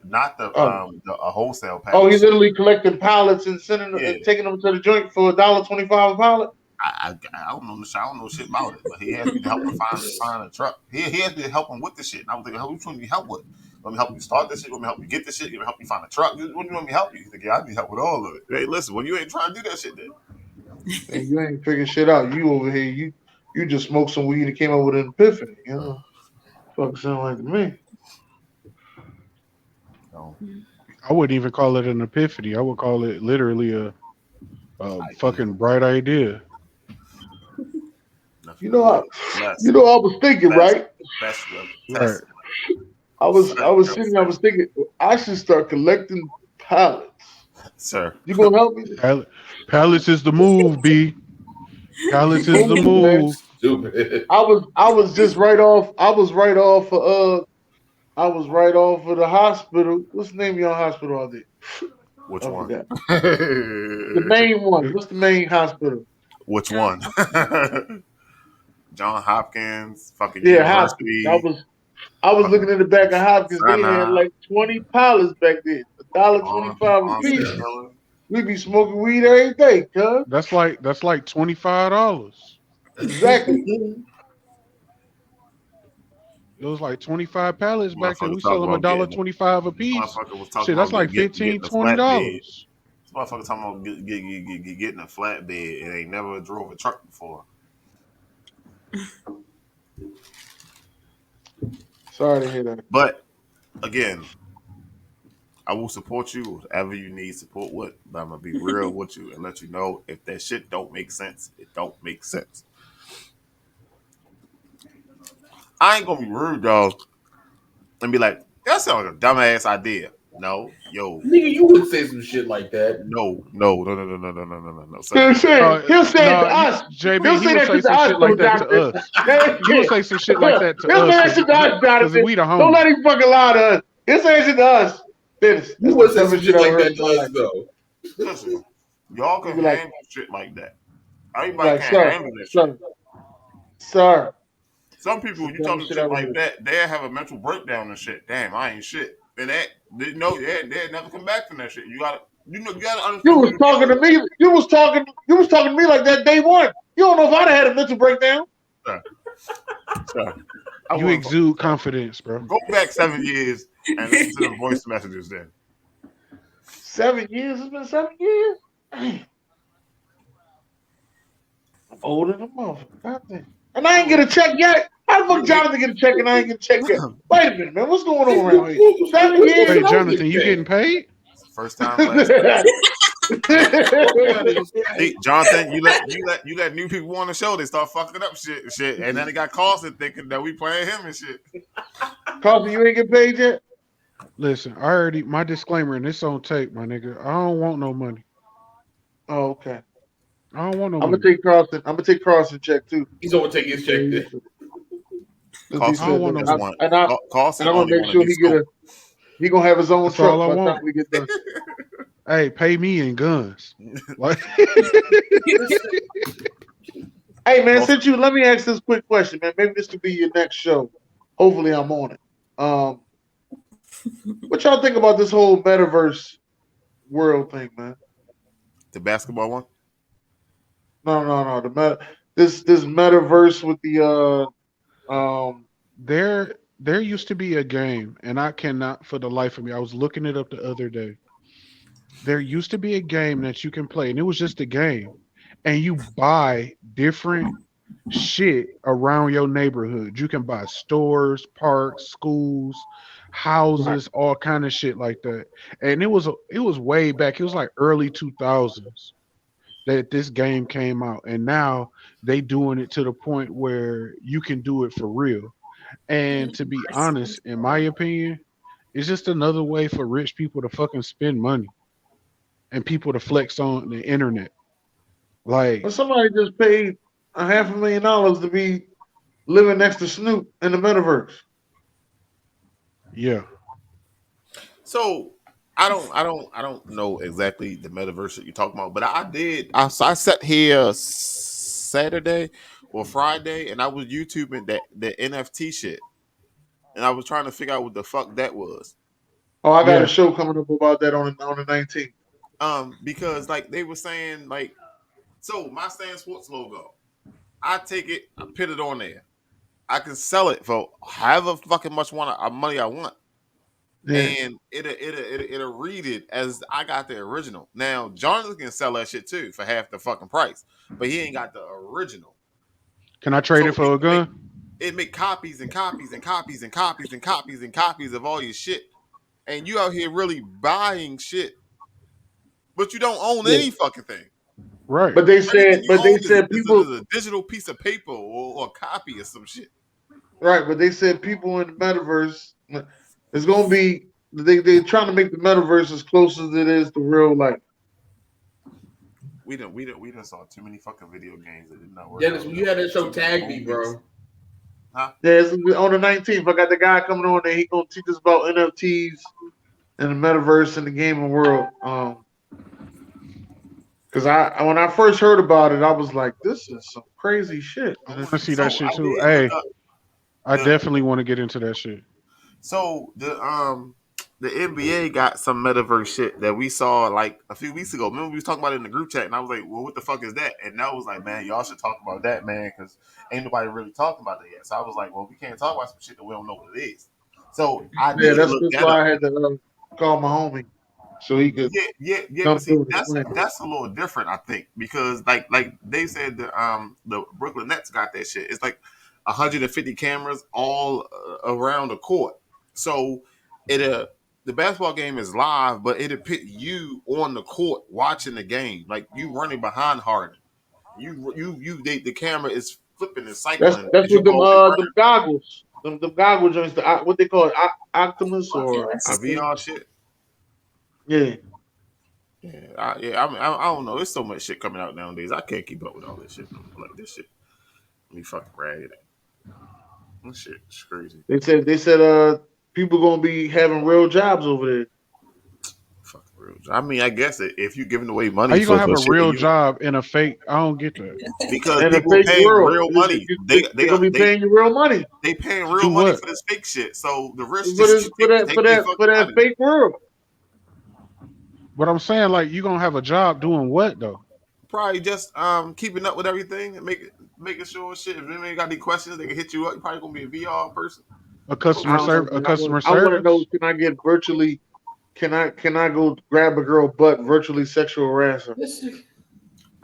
Not Oh, the wholesale oh, he pallets. literally collecting pallets and Yeah, taking them to the joint for $1.25 a pallet. I don't know. I don't know shit about it, but he asked me to help him find a truck. He asked me to help him with the shit. And I was like, "What you want me to help with? Let me help you start this shit. Let me help you get this shit. Let me help you find a truck. What do you want me to help you?" He's like, "Yeah, I need help with all of it." Hey, listen, when you ain't trying to do that shit, then And you ain't figuring shit out. You over here, you just smoked some weed and came up with an epiphany. You know, fucking sound like to me. no, I wouldn't even call it an epiphany. I would call it literally a idea. fucking bright idea. You Nothing know, more. you know, I was thinking, Best, right? best of Right. test. I was sitting, I was thinking, I should start collecting pallets. Sir. You gonna help me? Palace is the move, B. Palace is the Move, man. move. Stupid. I was just right off. I was right off of the hospital. What's the name of your hospital out there? Which I one? forgot. The main one. What's the main hospital? Which John one? Hopkins. John Hopkins, fucking Yeah, Hopkins. university, I was fucking looking in the back of Hopkins. They had Sinai, like 20 pallets back then. $1.25 a on piece. St. Helens. We be smoking weed every day, cuz. That's like $25. Exactly. It was like 25 pallets back then. Motherfuckers We sell talking them a about dollar getting. 25 a This piece. motherfucker was talking Shit, that's about like getting 15, a flatbed. $20. This motherfucker talking about getting a flatbed and ain't never drove a truck before. Sorry to hear that. But again, I will support you whatever you need support with. But I'm gonna be real with you and let you know if that shit don't make sense, it don't make sense. I ain't gonna be rude, dog, and be like, that sounds like a dumbass idea. No, yo, Nigga, you would say some shit like that. no, sir. He'll say it to No, us. JB, He'll he say will that say shit to some us, shit though, like that to Jonathan. us. He will say some shit like that to He'll us say that shit to us, because Jonathan. we the Don't homies. let him fucking lie to us. He'll say that shit to us. Dennis, You that's the would say some dumbest shit shit I ever like heard that in to my us, life. though. Listen, y'all He'll can be like, handle shit like that. he'll be Everybody like, can't sir, handle that shit. sir, sir. Some It's people, the when you tell dumbest them shit I shit ever like heard. that, they have a mental breakdown and shit. Damn, I ain't shit. And that they know they never come back from that shit. You gotta You understand who was you're talking dealing to with. me. You was talking to me like that day one. You don't know if I'd have had a mental breakdown. Sir, sir. I You want to exude confidence, bro. go back 7 years and listen to the voice messages then. 7 years. It's been 7 years. Damn, I'm older than a motherfucker. Goddamn. And I ain't get a check yet. How the fuck You Jonathan get a check and I ain't get a check yet? Wait a minute, man. What's going on around here? When 7 does years? Wait, Jonathan Jonathan, you pay? getting paid? first time last week. See, Jonathan, you let new people on the show. They start fucking up shit, and then they got Carlson thinking that we playing him and shit. Carlson, you ain't get paid yet? Listen, I already my disclaimer, and it's on tape, my nigga. I don't want no money. Oh, okay. I don't want no I'm gonna money. take Carlson. I'm gonna take Carlson check too. He's over taking his check. Then. Since he I don't said want that, no Just money. want and I'm Carlson gonna only make want a sure new scope. he gonna have his own That's all truck I by the time want. we get done. Hey, pay me in guns. Like Hey man, Carlson, since you let me ask this quick question, man. Maybe this could be your next show. Hopefully, I'm on it. What y'all think about this whole metaverse world thing, man? the basketball one. No. This metaverse with the there used to be a game, and I cannot for the life of me. I was looking it up the other day. There used to be a game that you can play, and it was just a game, and you buy different shit around your neighborhood. You can buy stores, parks, schools, right. houses, all kind of shit like that. And it was way back. It was like early 2000s that this game came out, and now they doing it to the point where you can do it for real. And to be honest, in my opinion, it's just another way for rich people to fucking spend money and people to flex on the internet. Like, But somebody just paid a $500,000 to be living next to Snoop in the metaverse. Yeah. So I don't know exactly the metaverse that you're talking about, but I sat here Saturday or Friday and I was YouTubing the NFT shit. And I was trying to figure out what the fuck that was. Oh, I got a Yeah. show coming up about that on the 19th. Because like they were saying, like, so my SamzSportz logo, I take it, I put it on there. I can sell it for however fucking much money I want. Yeah. And it'll read it as I got the original. Now Jonathan can sell that shit too for half the fucking price, but he ain't got the original. Can I trade So it for a gun? it make copies and copies and copies and copies and copies and copies of all your shit, and you out here really buying shit, but you don't own Yeah. any fucking thing. Right. But they Everything said, you own is people a digital piece of paper or a copy of some shit. right. But they said people in the metaverse. It's gonna be they're trying to make the metaverse as close as it is to real life. We done saw too many fucking video games that did not work. Dennis, you had that show Tag Me, bro. Huh? Yeah, it's on the 19th. I got the guy coming on there. He gonna teach us about NFTs and the metaverse and the gaming world. Because when I first heard about it, I was like, "This is some crazy shit." I want to see that shit too. did Hey, look up I the- definitely want to get into that shit. So the NBA got some metaverse shit that we saw like a few weeks ago. Remember we was talking about it in the group chat, and I was like, "Well, what the fuck is that?" And that was like, "Man, y'all should talk about that, man, because ain't nobody really talking about it yet." So I was like, "Well, we can't talk about some shit that we don't know what it is." So I Yeah, did that's look that why up. I had to call my homie so he could Yeah. come But see, through and explain. that's a little different, I think, because like they said the Brooklyn Nets got that shit. It's like 150 cameras all around the court. So the basketball game is live, but it'll put you on the court watching the game, like you running behind Harden. The camera is flipping and cycling That's as you what go around them goggles, them goggles joints, what they call it, Optimus or the VR shit. yeah. I mean, I don't know. There's so much shit coming out nowadays. I can't keep up with all this shit. Like this shit, me fucking ragged. This shit is crazy. They said people gonna be having real jobs over there. Fucking real. I mean, I guess if you're giving away money, How you gonna have for a shit real you, job in a fake? I don't get that. because In a people fake paying world, real money. They gonna be paying you real money paying To real do money what? for this fake shit. So the rich for just take their fucking that money. fake world. But I'm saying, like, you gonna have a job doing what though? Probably just keeping up with everything and making sure shit. If they ain't got any questions, they can hit you up. You probably gonna be a VR person. A customer I don't know, service? A man. customer I want to know, service? can I get virtually? Can I go grab a girl butt virtually sexual harass her?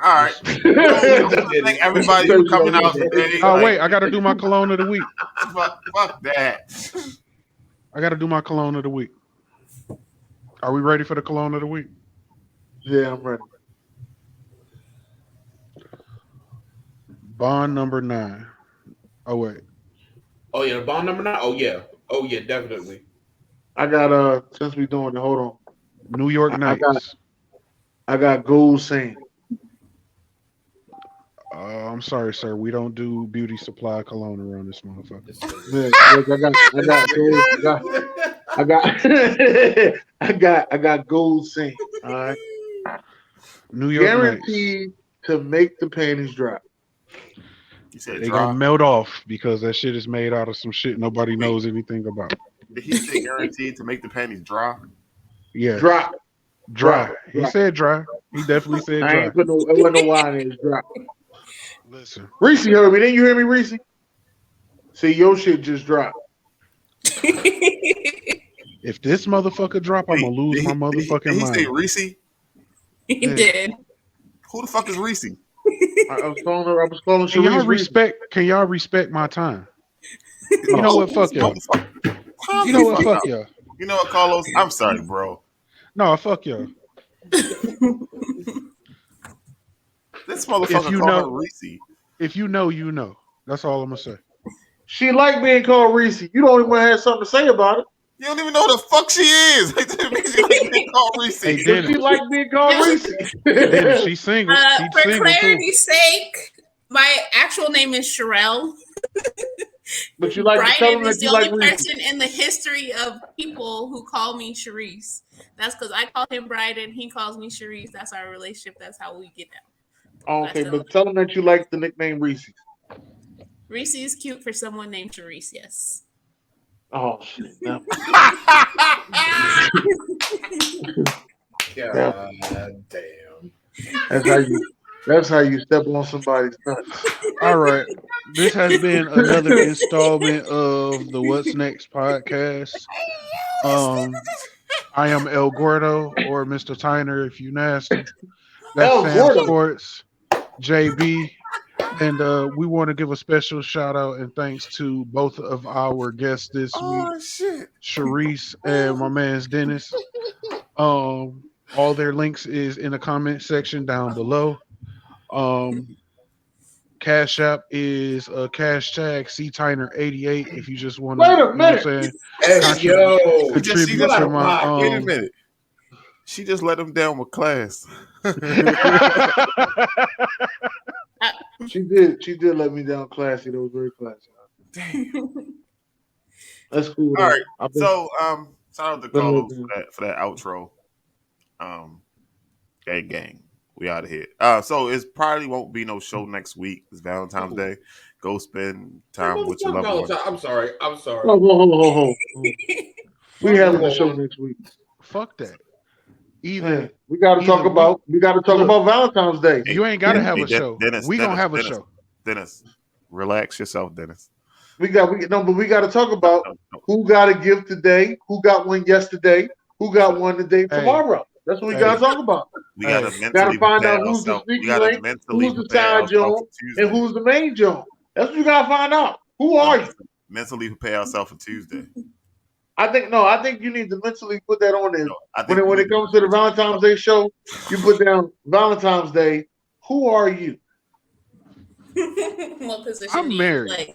All right. Yes. So, I want to thank everybody for coming out today. Oh Like, wait, I gotta do my cologne of the week. fuck that. I gotta do my cologne of the week. Are we ready for the cologne of the week? Yeah, I'm ready. Bond number 9. Oh wait. Oh yeah, bond number 9. Oh yeah, definitely. I got since we doing it, hold on. New York Knights. I got gold sand. I'm sorry, sir. We don't do beauty supply cologne around this motherfucker. Yeah, I got gold sand. All right. New York Knights. Guaranteed to make the panties drop. You said They dry. gonna melt off because that shit is made out of some shit nobody knows anything about. Did he say guaranteed to make the panties dry? Yeah. Drop. Dry. Drop. He said dry. He definitely said I dry. ain't put it wasn't no wine in it. Drop. Listen. Reese heard me. Didn't you hear me, Reese? See, your shit just dropped. If this motherfucker drop, I'm gonna lose my motherfucking Did he mind. say Reese? He did. Who the fuck is Reese? I was calling her. I was calling Can y'all Sharice Reese. Can y'all respect my time? You know what? Fuck y'all. You know what? Fuck y'all. You know what, Carlos? I'm sorry, bro. No, fuck y'all. This motherfucker If you called know- her Reese. If you know, you know. That's all I'm gonna say. She like being called Reese. You don't even have something to say about it. You don't even know who the fuck she is. She like being called Reese. Hey, But Dennis. she like being called Reese. Dennis, she's single. She's For single too. clarity's sake, my actual name is Sherelle. But you like to tell them Bryden is that the you like only Reese's. person in the history of people who call me Sharice. That's because I call him Bryden. He calls me Sharice. That's our relationship. That's how we get down. Oh, okay, but tell them that you like the nickname Reese's. Reese is cute for someone named Sharice. Yes. Oh shit! No. God damn. That's how you step on somebody's nuts. All right. This has been another installment of the What's Next podcast. I am El Gordo or Mr. Tyner if you nasty. That's El Sam Gordo. Sports, JB. And we want to give a special shout out and thanks to both of our guests this week, shit. Sharice and my man's Dennis. All their links is in the comment section down below. Cash App is cash tag CTiner88 if you just want to, Wait a you know what I'm minute. saying? Hey, yo. Contribute Get out to of my pocket. Wait a minute. She just let him down with class. She did. She did let me down classy. That was very classy. Damn. That's cool. All right. I've been- So, shout out to been Carlos looking. for that outro. Gang. We out of here. So it probably won't be no show next week. It's Valentine's Day. Go spend time with your loved one. I'm sorry. Ho. We having the show next week. Fuck that. Man, we got to talk about Valentine's Day. You ain't got to have a show. We gonna have a Dennis, show. Dennis, relax yourself, Dennis. But we got to talk about who got a gift today, who got one yesterday, who got one today, tomorrow. That's what we got to talk about. We got to Gotta find out who's the sneaky link, who's the side Joan, and who's the main Joan. That's what you got to find out. Who are you? Mentally prepare ourselves for Tuesday. I think you need to mentally put that on there. When it comes to the Valentine's Day show, you put down Valentine's Day. Who are you? What position I'm do you married. play?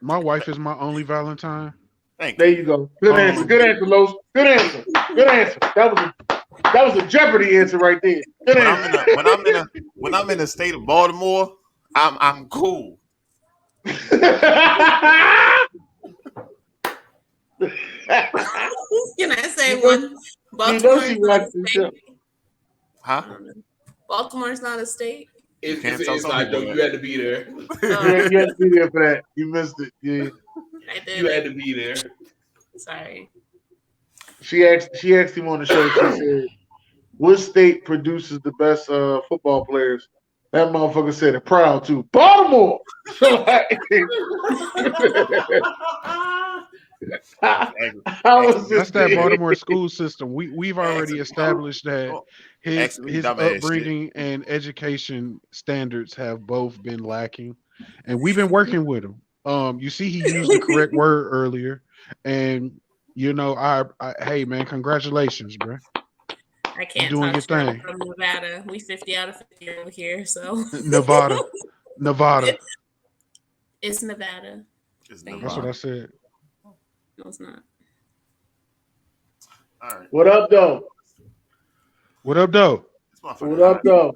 My wife is my only Valentine. There you go. Good answer. Good answer, Los. Good answer. Good answer. That was a Jeopardy answer right there. Good answer. When I'm in the state of Baltimore, I'm cool. Can I say one? Baltimore's not a state. Huh? Baltimore's not a state. It's not though. You had to be there. You had to be there for that. You missed it. Yeah. I did. You had to be there. Sorry. She asked him on the show. She said, "What state produces the best football players?" That motherfucker said it proud too. Baltimore. That's that Baltimore school system. We've already established that his upbringing and education standards have both been lacking, and we've been working with him. You see, he used the correct word earlier, and I hey man, congratulations, bro. I can't doing talk your straight thing. from Nevada. We 50 out of 50 over here, so Nevada. It's Nevada. That's what I said. No, it's not. All right. What up, though? What up, though? What up, though?